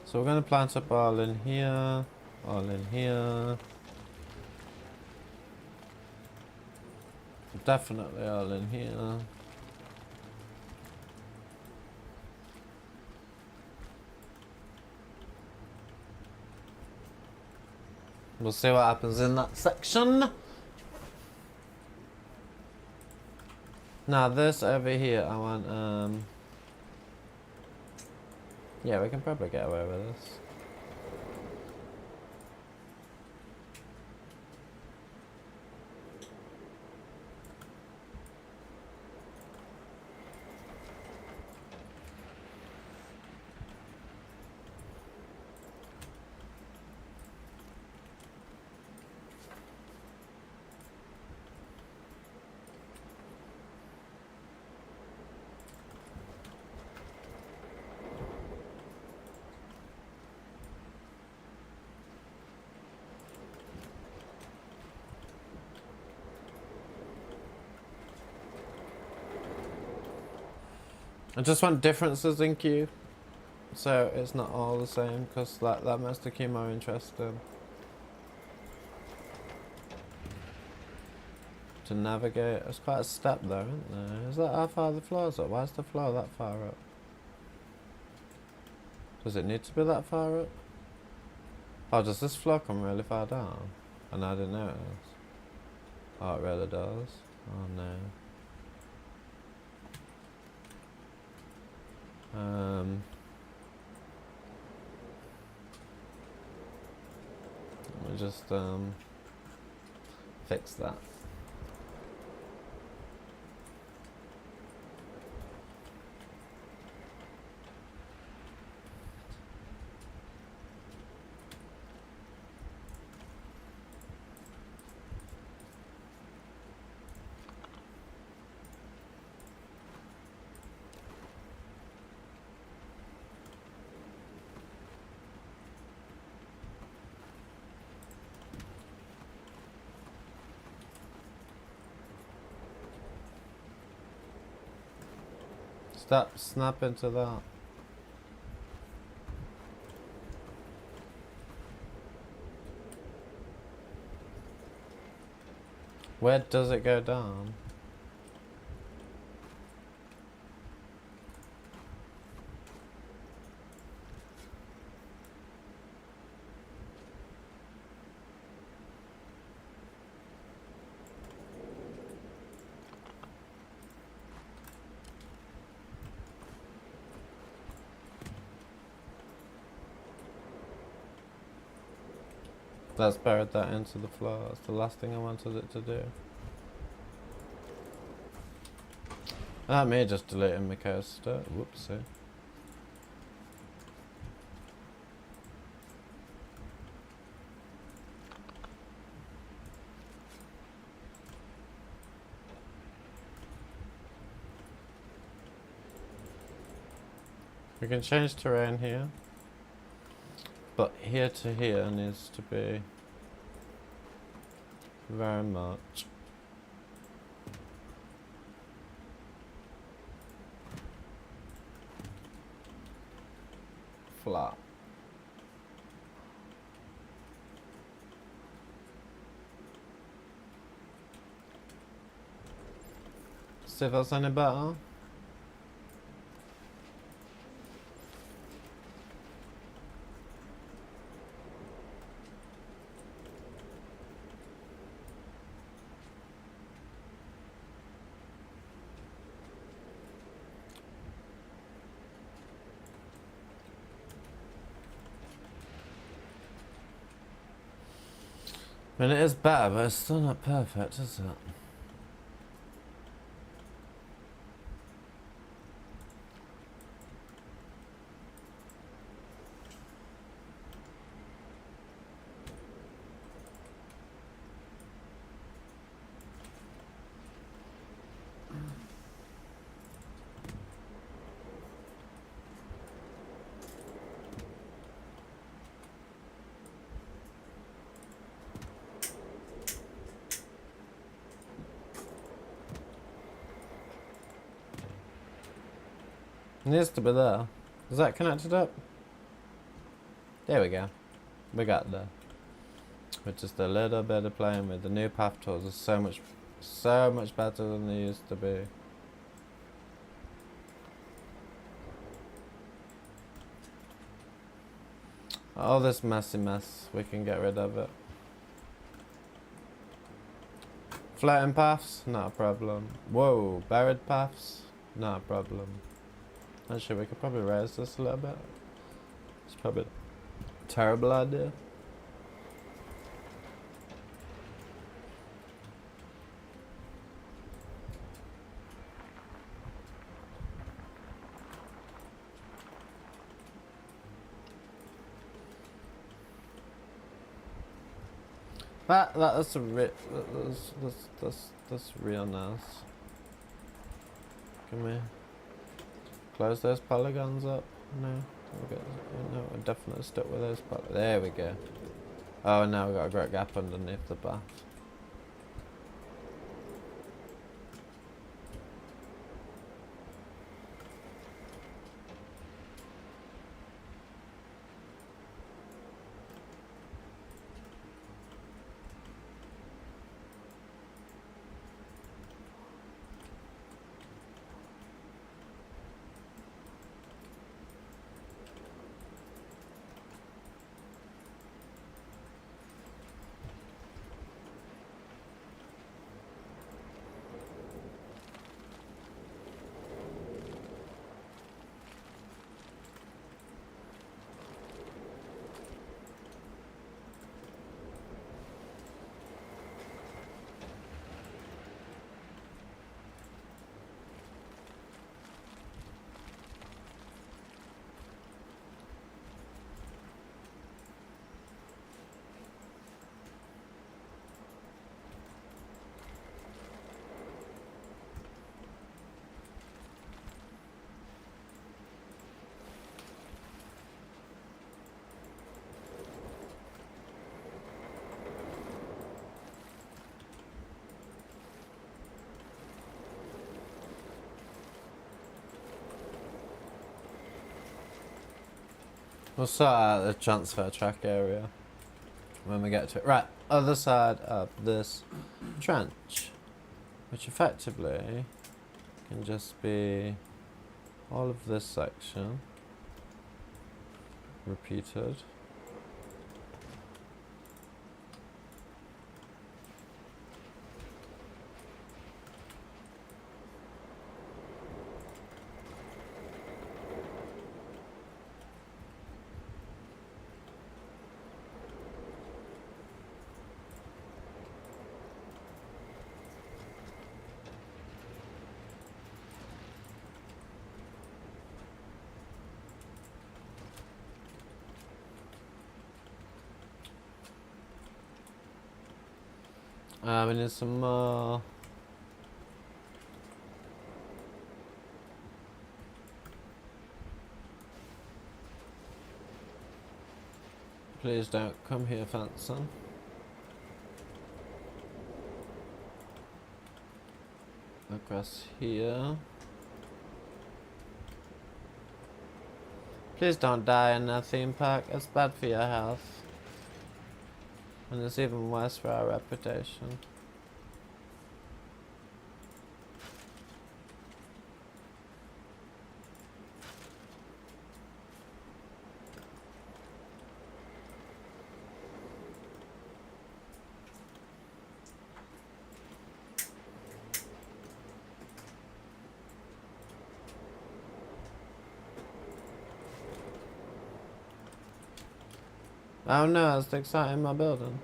So we're going to plant up all in here, all in here. Definitely all in here. We'll see what happens in that section. Now this over here, I want Yeah, we can probably get away with this. I just want differences in queue, so it's not all the same, because that makes the queue more interesting. To navigate, it's quite a step though, isn't there? Is that how far the floor's up? Why is the floor that far up? Does it need to be that far up? Oh, does this floor come really far down? And I didn't notice. Oh, it really does. Oh no. Let me just fix that. Stop snapping to that. Where does it go down? That's buried that into the floor. That's the last thing I wanted it to do. That me just deleting my coaster. Whoopsie. We can change terrain here. But here to here needs to be very much flat. See if that's any better. I mean, it is better, but it's still not perfect, is it? It needs to be there. Is that connected up? There we go. We got there. With just a little bit of playing with the new path tools are so much better than they used to be. All this messy mess, we can get rid of it. Floating paths, not a problem. Whoa, buried paths, not a problem. Actually, we could probably raise this a little bit. It's probably a terrible idea. That's real nice. Can we close those polygons up? No, we're definitely stuck with those polygons. There we go. Oh, now we've got a great gap underneath the bath. We'll sort out the transfer track area when we get to it. Right, other side of this trench, which effectively can just be all of this section repeated. We need some more. Please don't come here, Fanson. Across here. Please don't die in a theme park. It's bad for your health. And it's even worse for our reputation. Oh no, that's the exciting my building.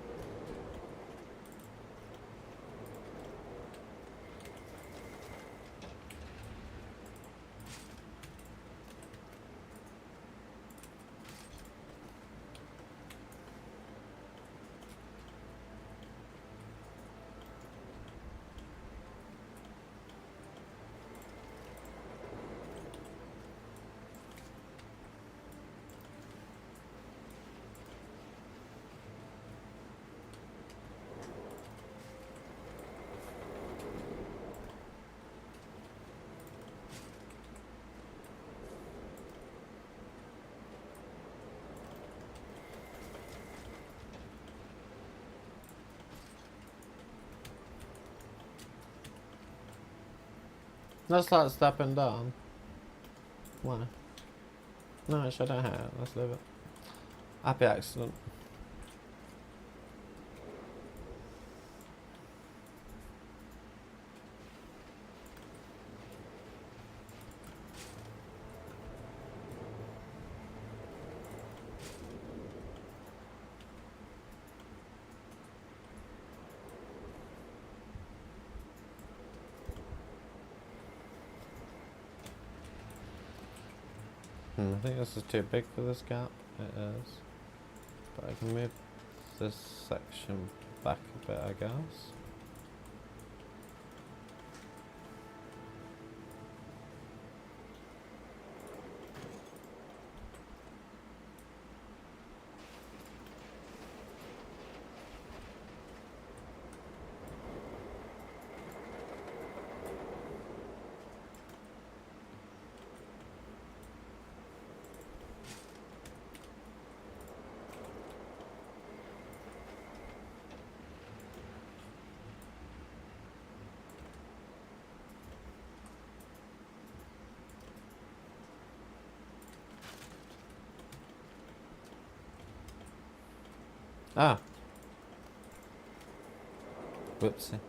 Let's start stepping down. Why? No, I shouldn't have. Let's leave it. Happy accident. I think this is too big for this gap. It is. But I can move this section back a bit, I guess. Ah. Whoopsie.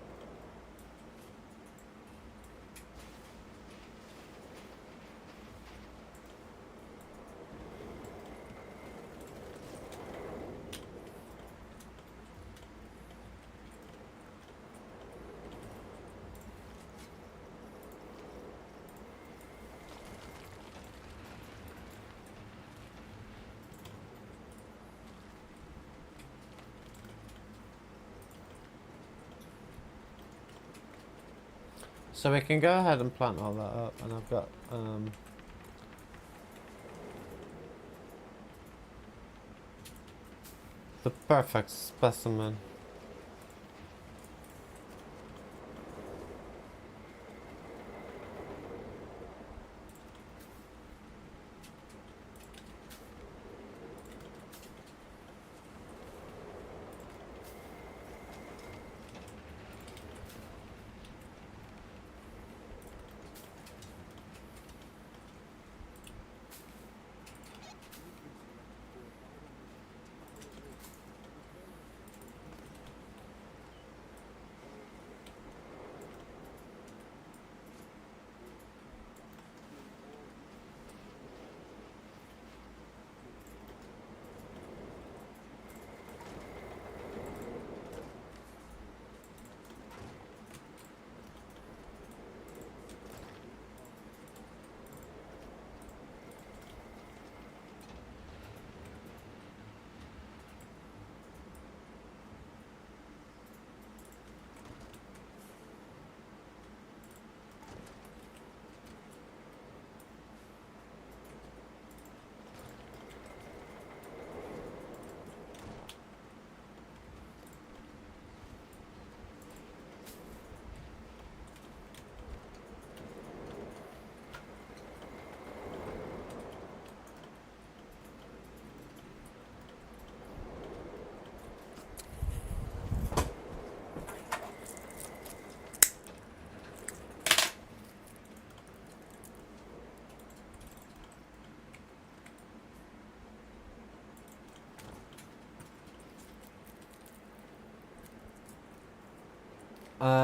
So we can go ahead and plant all that up, and I've got the perfect specimen.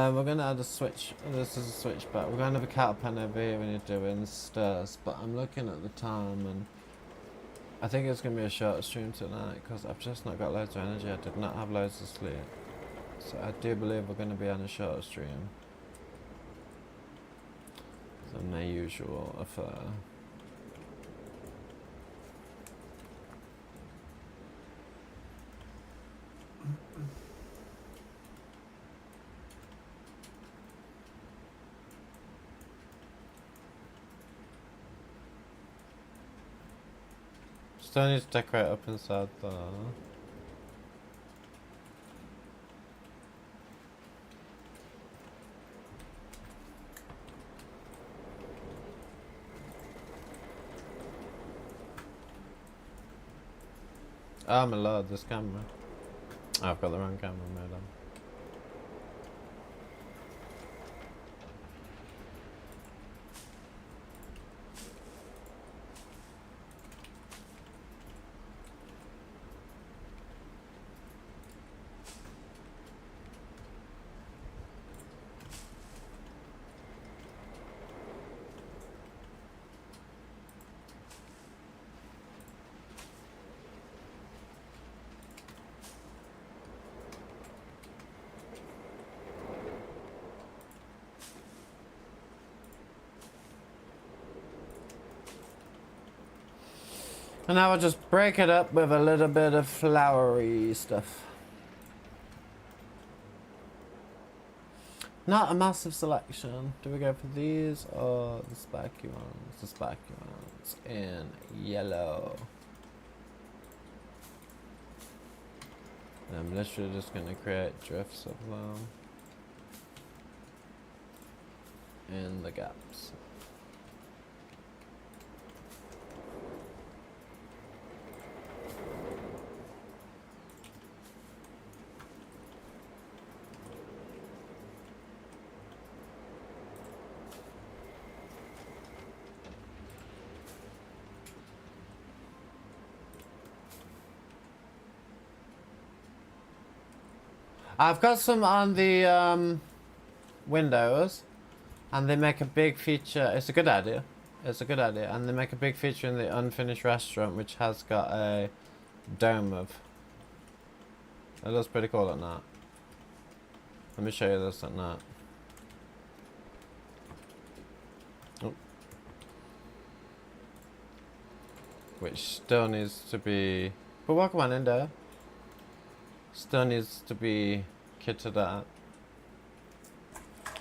We're going to add a switch. This is a switch back. We're going to have a cattle pen over here when you're doing stairs, but I'm looking at the time and I think it's going to be a shorter stream tonight because I've just not got loads of energy. I did not have loads of sleep. So I do believe we're going to be on a shorter stream than my usual affair. Still need to decorate up inside there. Oh my lord, this camera. Oh, I've got the wrong camera made on. And now I'll just break it up with a little bit of flowery stuff. Not a massive selection. Do we go for these or the spiky ones? The spiky ones in yellow. And I'm literally just going to create drifts of them in the gaps. I've got some on the windows, and they make a big feature. It's a good idea. It's a good idea, and they make a big feature in the unfinished restaurant, which has got a dome of. It looks pretty cool at that. Let me show you this at that. Oh. Which still needs to be. But welcome on in there. Still needs to be kitted out.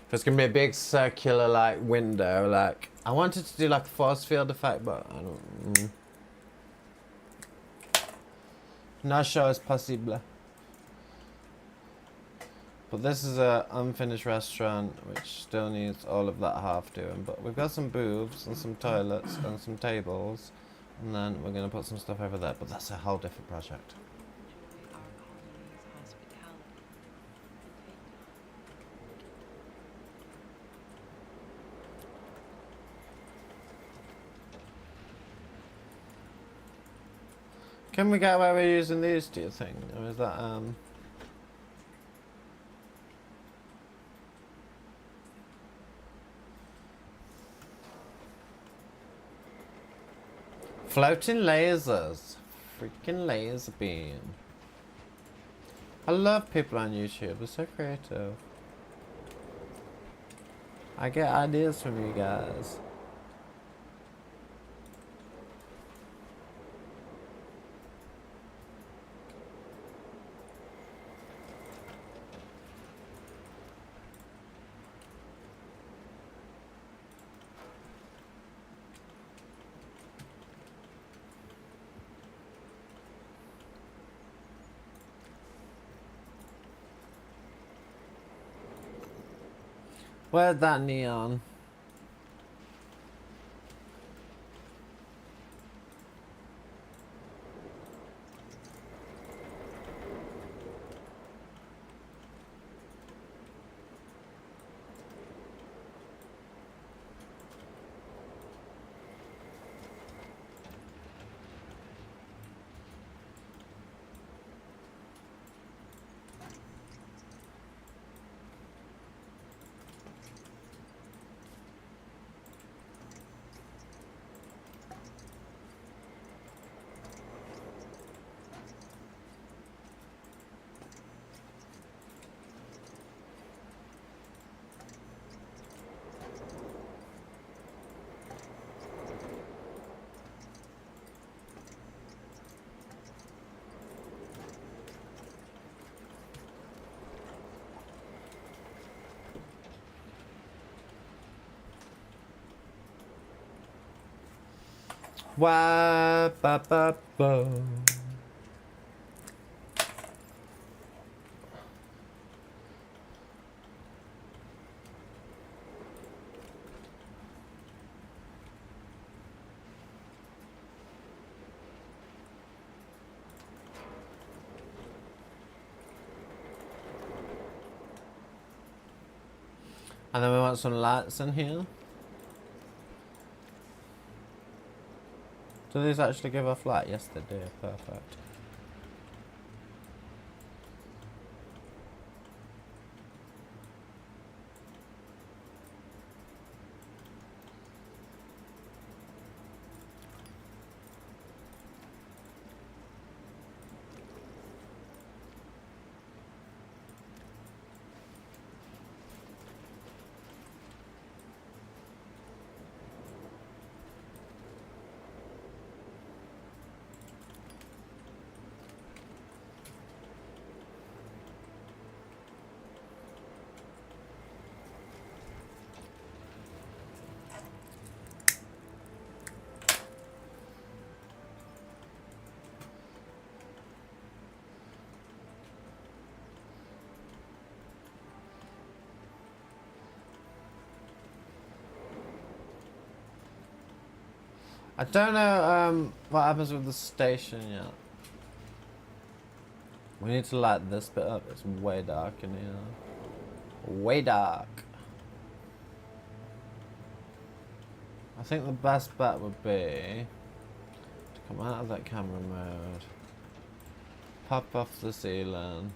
There's gonna be a big circular like window. Like I wanted to do like a force field effect, but I don't. Not sure it's possible. But this is a unfinished restaurant which still needs all of that half doing. But we've got some booths and some toilets and some tables, and then we're gonna put some stuff over there. But that's a whole different project. Can we get away with using these, do you think? Or is that, floating lasers. Freaking laser beam. I love people on YouTube. They're so creative. I get ideas from you guys. Where's that neon? Wah, ba, ba, ba. And then we want some lights in here. Do these actually give off light? Yes, they do. Perfect. I don't know what happens with the station yet. We need to light this bit up. It's way dark in here. Way dark. I think the best bet would be to come out of that camera mode. Pop off the ceiling.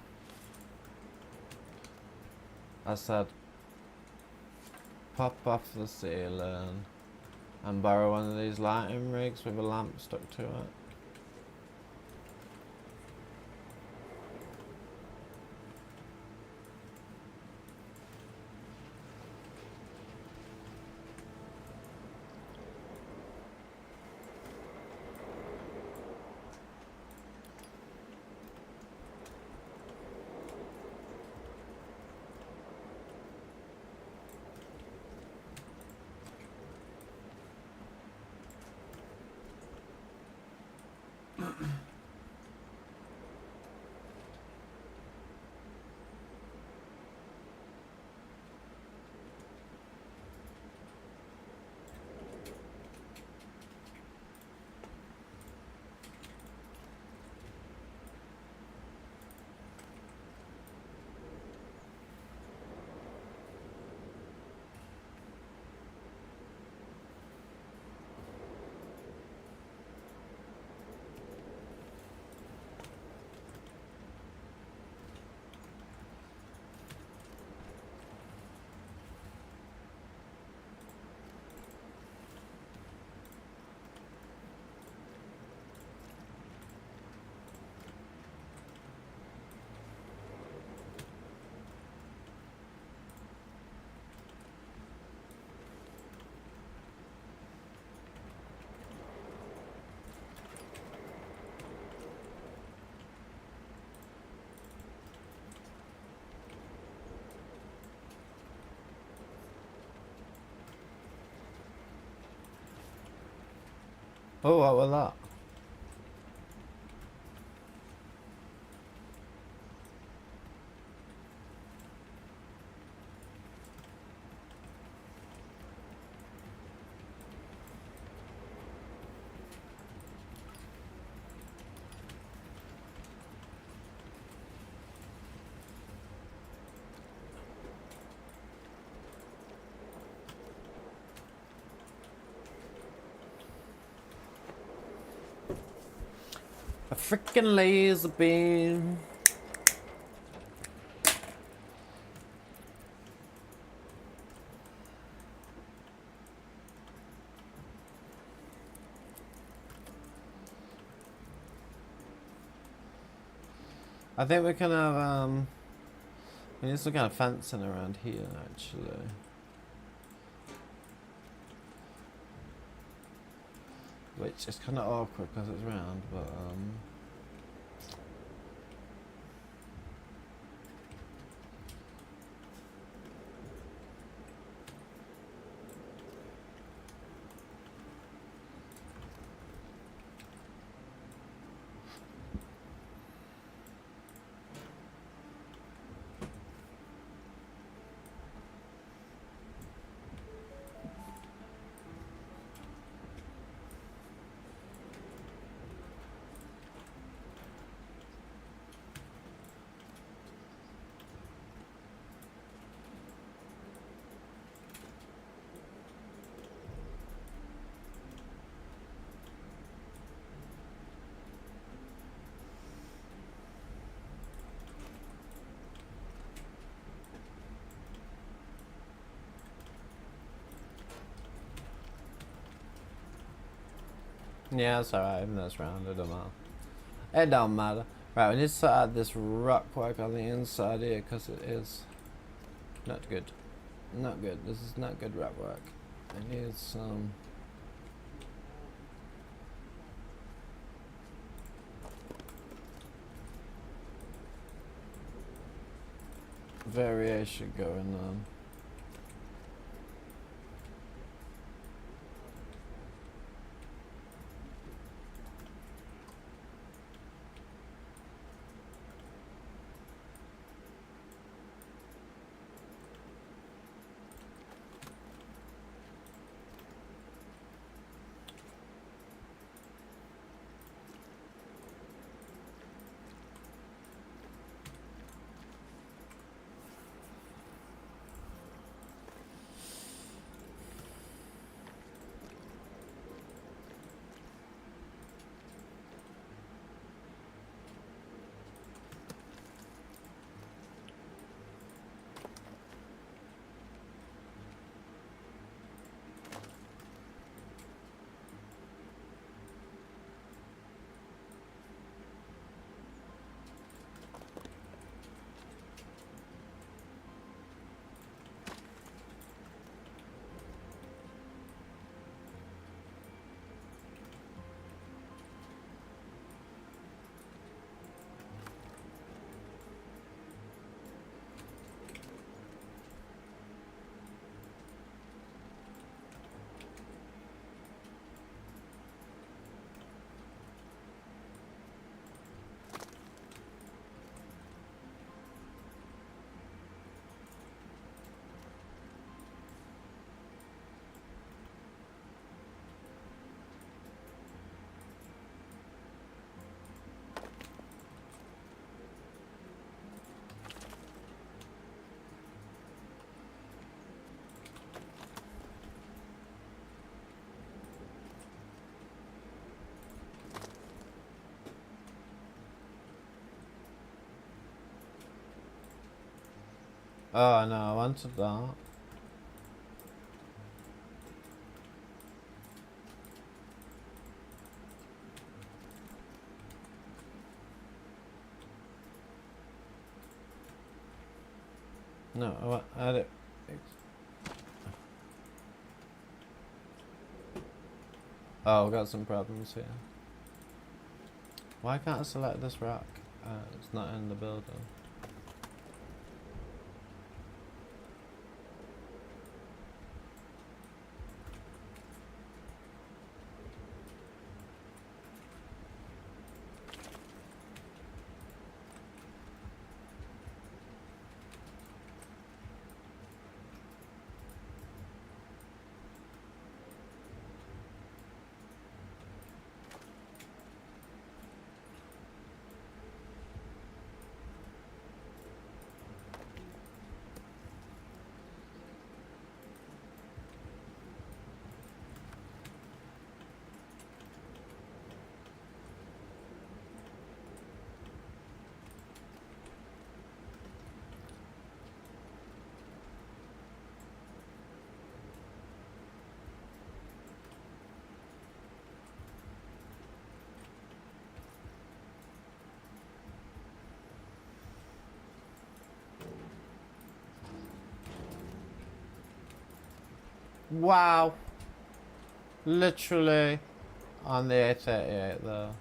I said pop off the ceiling and borrow one of these lighting rigs with a lamp stuck to it. Oh, what was that? A freaking laser beam. I think we can have we need some kind of fencing around here actually. Which is kind of awkward because it's round, but yeah, it's alright, even though it's round, it don't matter. It don't matter. Right, we need to add this rock work on the inside here because it is not good. Not good. This is not good rock work. It needs some variation going on. Oh no, I wanted that. No, I had it. Oh, I've got some problems here. Why can't I select this rock? It's not in the building. Wow. Literally on the 838 though.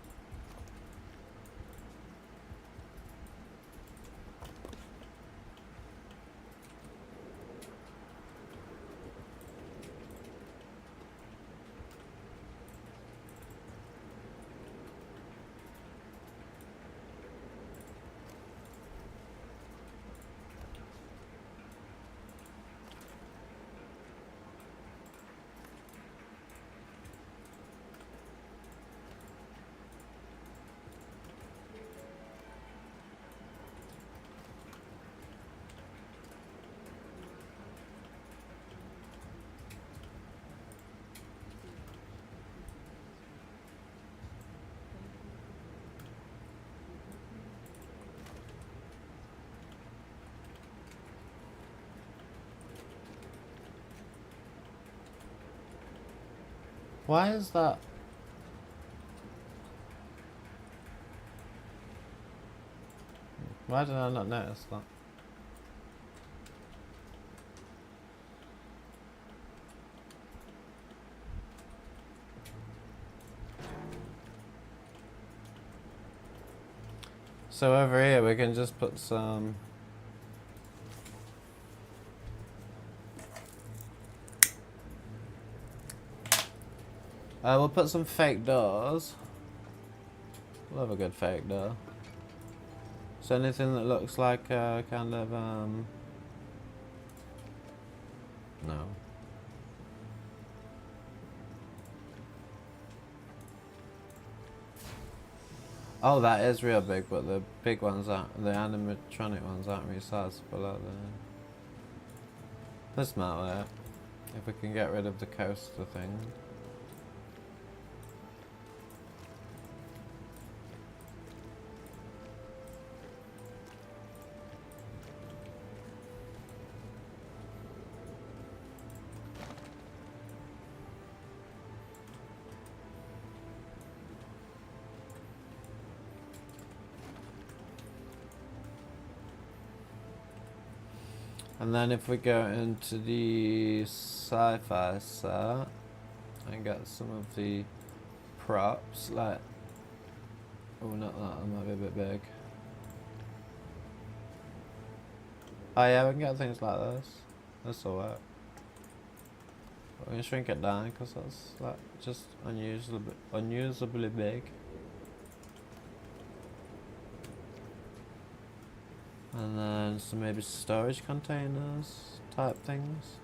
Why is that? Why did I not notice that? So over here we can just put some we'll put some fake doors. We'll have a good fake door. So anything that looks like kind of no. Oh, that is real big, but the big ones aren't. The animatronic ones aren't resizable, are they? This might work if we can get rid of the coaster thing. And then if we go into the sci-fi set and get some of the props, like, oh, not that might be a bit big. Oh yeah, we can get things like this. This will work. But we're gonna shrink it down because that's like just unusably big. And then some maybe storage containers type things.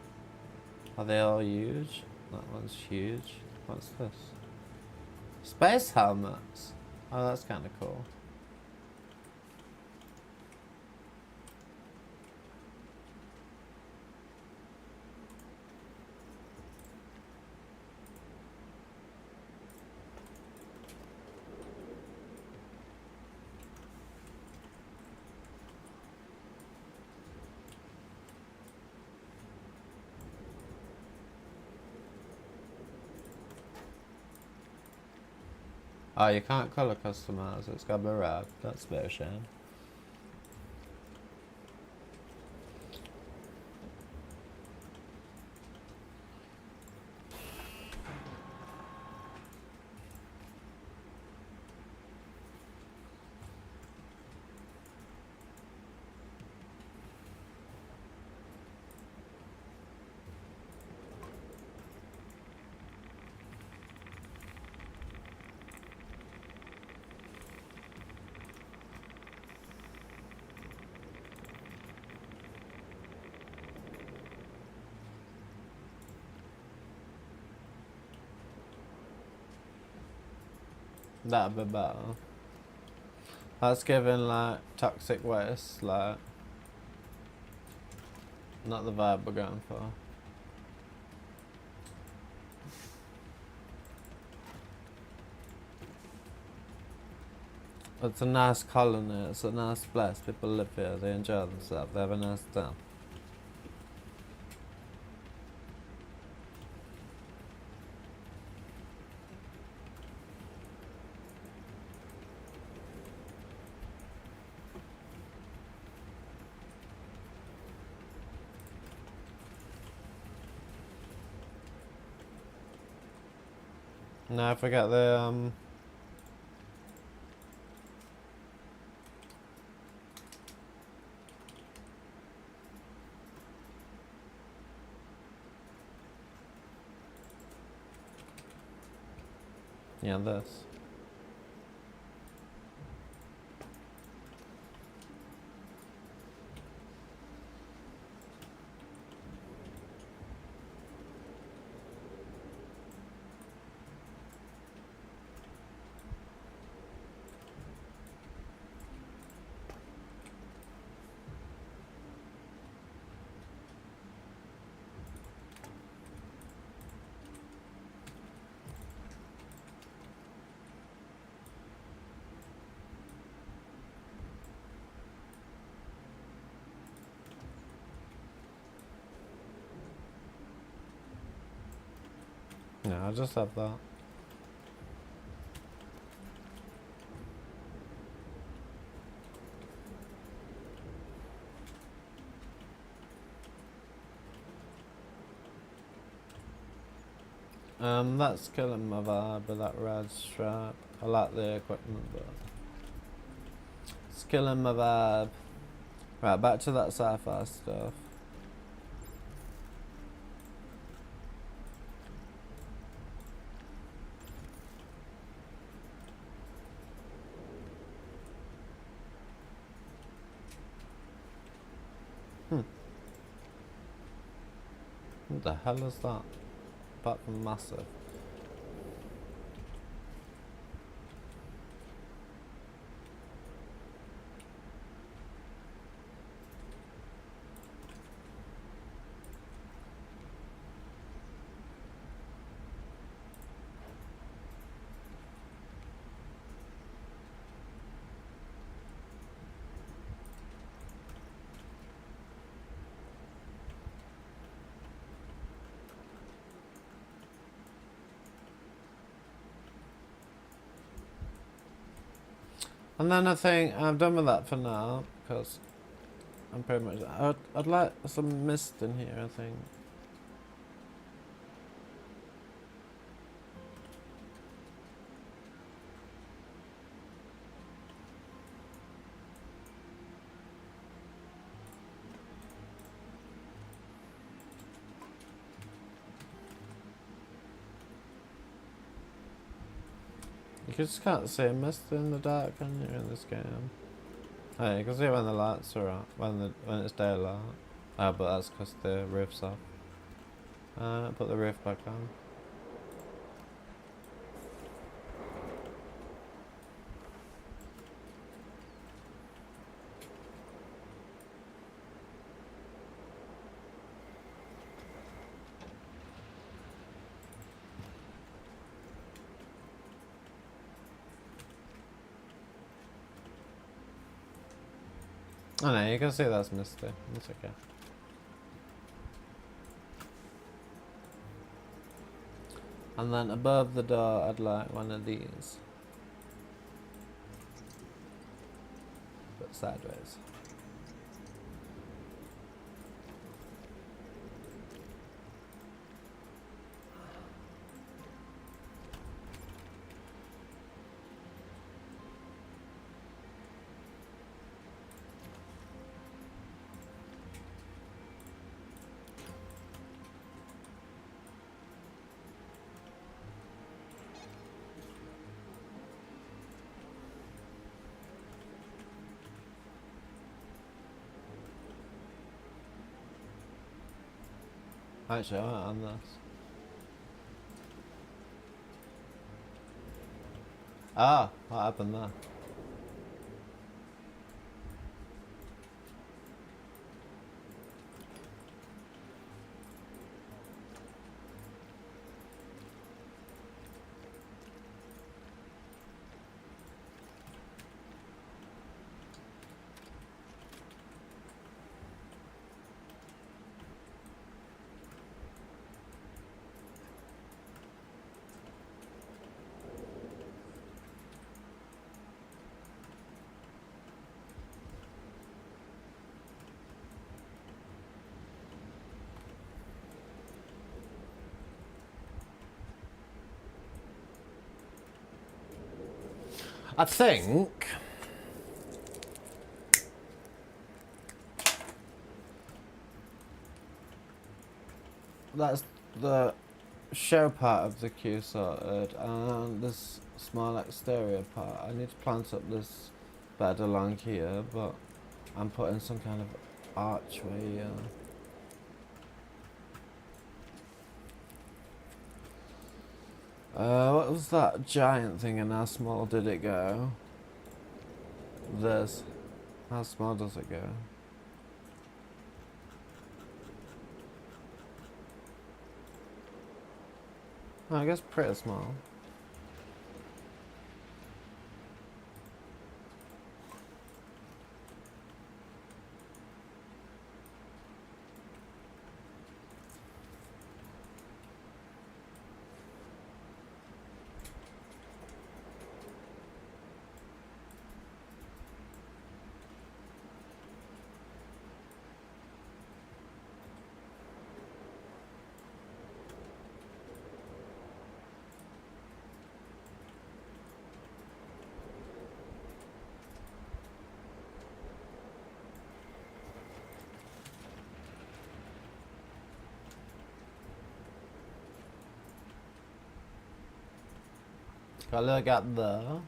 Are they all huge? That one's huge. What's this? Space helmets. Oh, that's kind of cool. Oh, you can't colour customise, it's got to be red. That's a bit of a shame. That'd be better. That's giving like toxic waste, like not the vibe we're going for. It's a nice colony, it's a nice place, people live here, they enjoy themselves, they have a nice time. Now I forget the yeah, this. Yeah, I just have that. That's killing my vibe with that red stripe. I like the equipment, but it's killing my vibe. Right, back to that sci-fi stuff. What the hell is that? Apart from massive. And then I think I'm done with that for now, because I'm pretty much... I'd like some mist in here, I think. You just can't see mist in the dark, can you, in this game? Oh, you can see when the lights are on, when it's daylight. Oh, but that's because the roof's off. Put the roof back on. Oh no, you can see that's misty. It's okay. And then above the door, I'd like one of these. sideways. Actually, I went on this. Ah, what happened there? I think that's the show part of the queue sorted, and this small exterior part. I need to plant up this bed along here, but I'm putting some kind of archway here. What was that giant thing and how small did it go? This. How small does it go? Oh, I guess pretty small. Got a little gap there.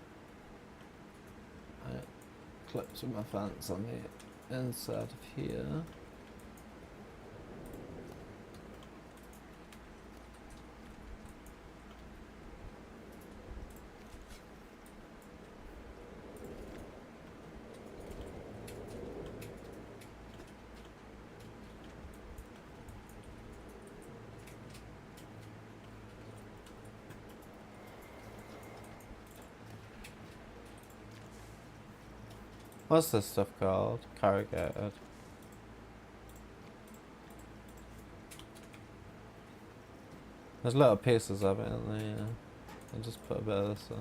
I clipped with my fence on the inside of here. What's this stuff called? Corrugated. There's little pieces of it in there, yeah. I'll just put a bit of this in.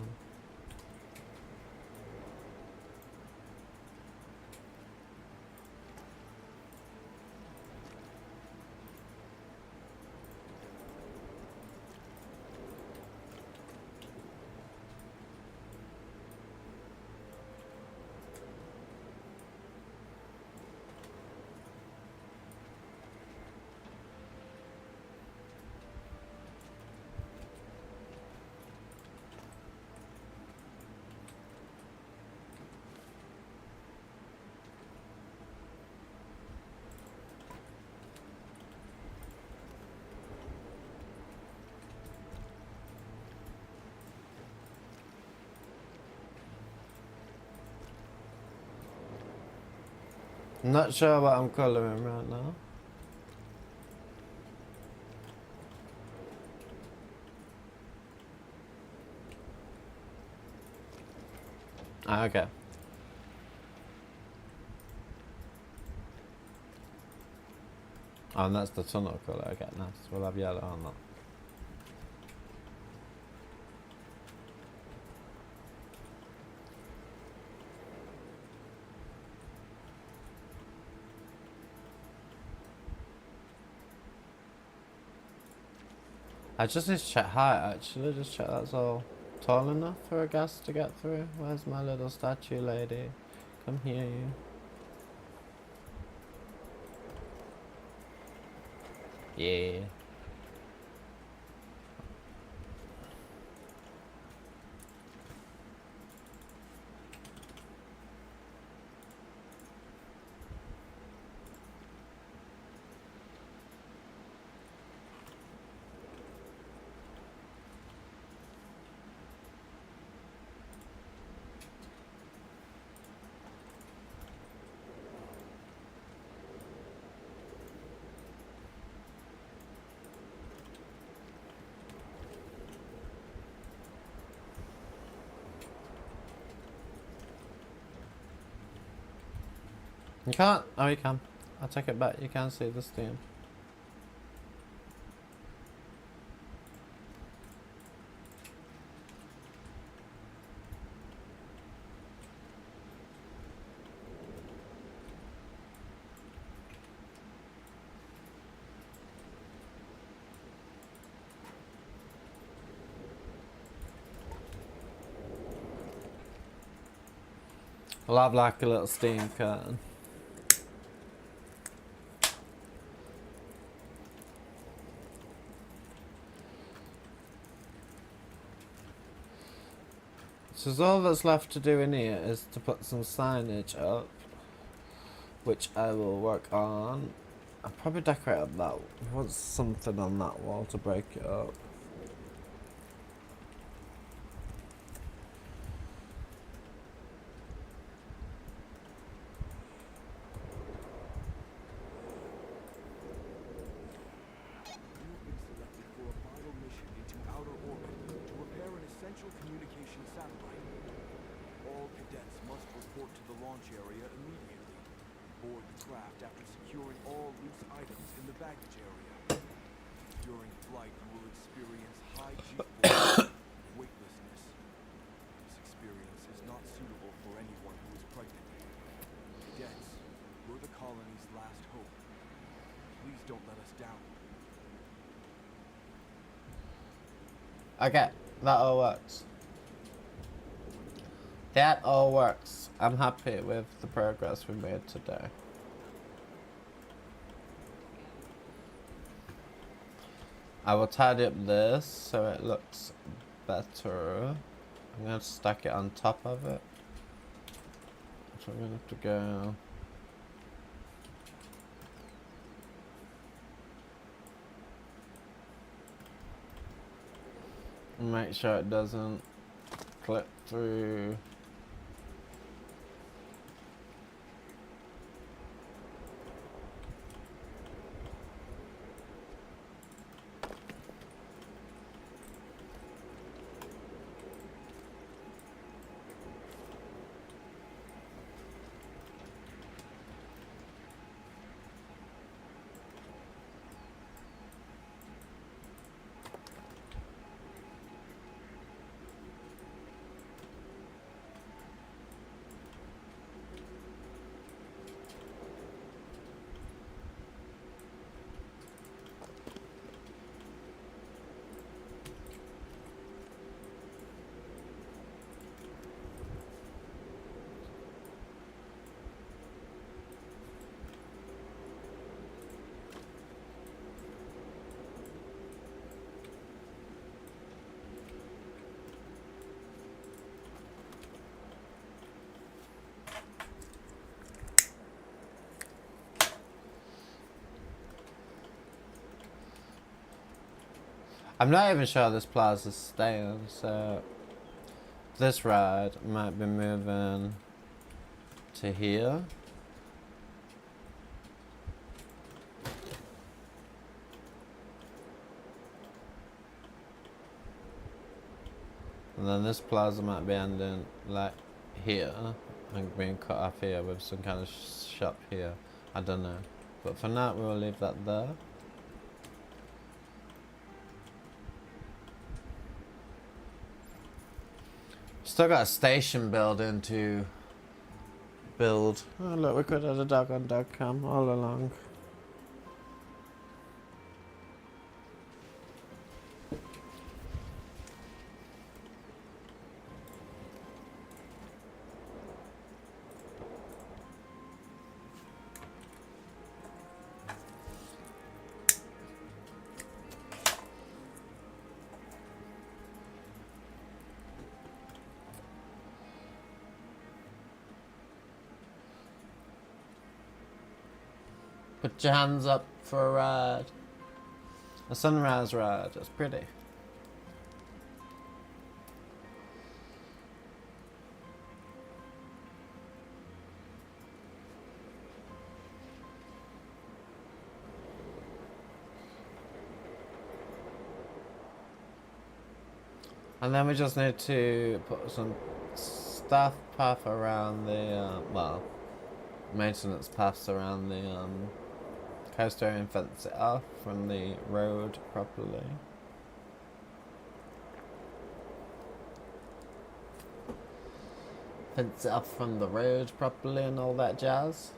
I'm not sure what I'm colouring right now. Ah, okay. Oh, and that's the tunnel colour. Okay, nice. We'll have yellow on that. I just need to check height actually, just check that's all tall enough for a gas to get through. Where's my little statue lady? Come here, you. Yeah. You can't. Oh, you can. I take it back. You can see the steam. I'll have like a little steam curtain. So all that's left to do in here is to put some signage up, which I will work on. I'll probably decorate up that. I want something on that wall to break it up. Okay, that all works. That all works. I'm happy with the progress we made today. I will tidy up this so it looks better. I'm going to stack it on top of it. So I'm going to have to go... make sure it doesn't clip through. I'm not even sure this plaza's staying, so this ride might be moving to here. And then this plaza might be ending like here and being cut off here with some kind of shop here. I don't know. But for now, we will leave that there. Still got a station building to build. Oh look, we could have a dog on dog cam all along. Put your hands up for a ride. A sunrise ride. It's pretty. And then we just need to put some staff path around the, well, maintenance paths around the coast area and fence it off from the road properly. Fence it off from the road properly and all that jazz.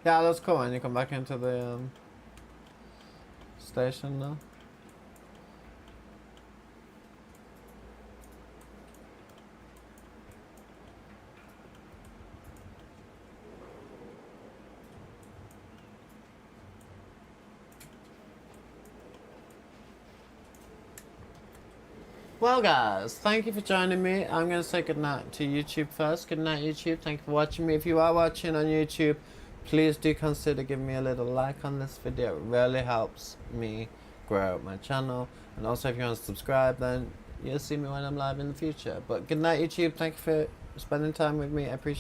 Yeah, that's cool. And you come back into the station now. Well guys, thank you for joining me. I'm going to say goodnight to YouTube first. Good night YouTube. Thank you for watching me. If you are watching on YouTube, please do consider giving me a little like on this video. It really helps me grow my channel. And also if you want to subscribe, then you'll see me when I'm live in the future. But good night YouTube. Thank you for spending time with me. I appreciate it.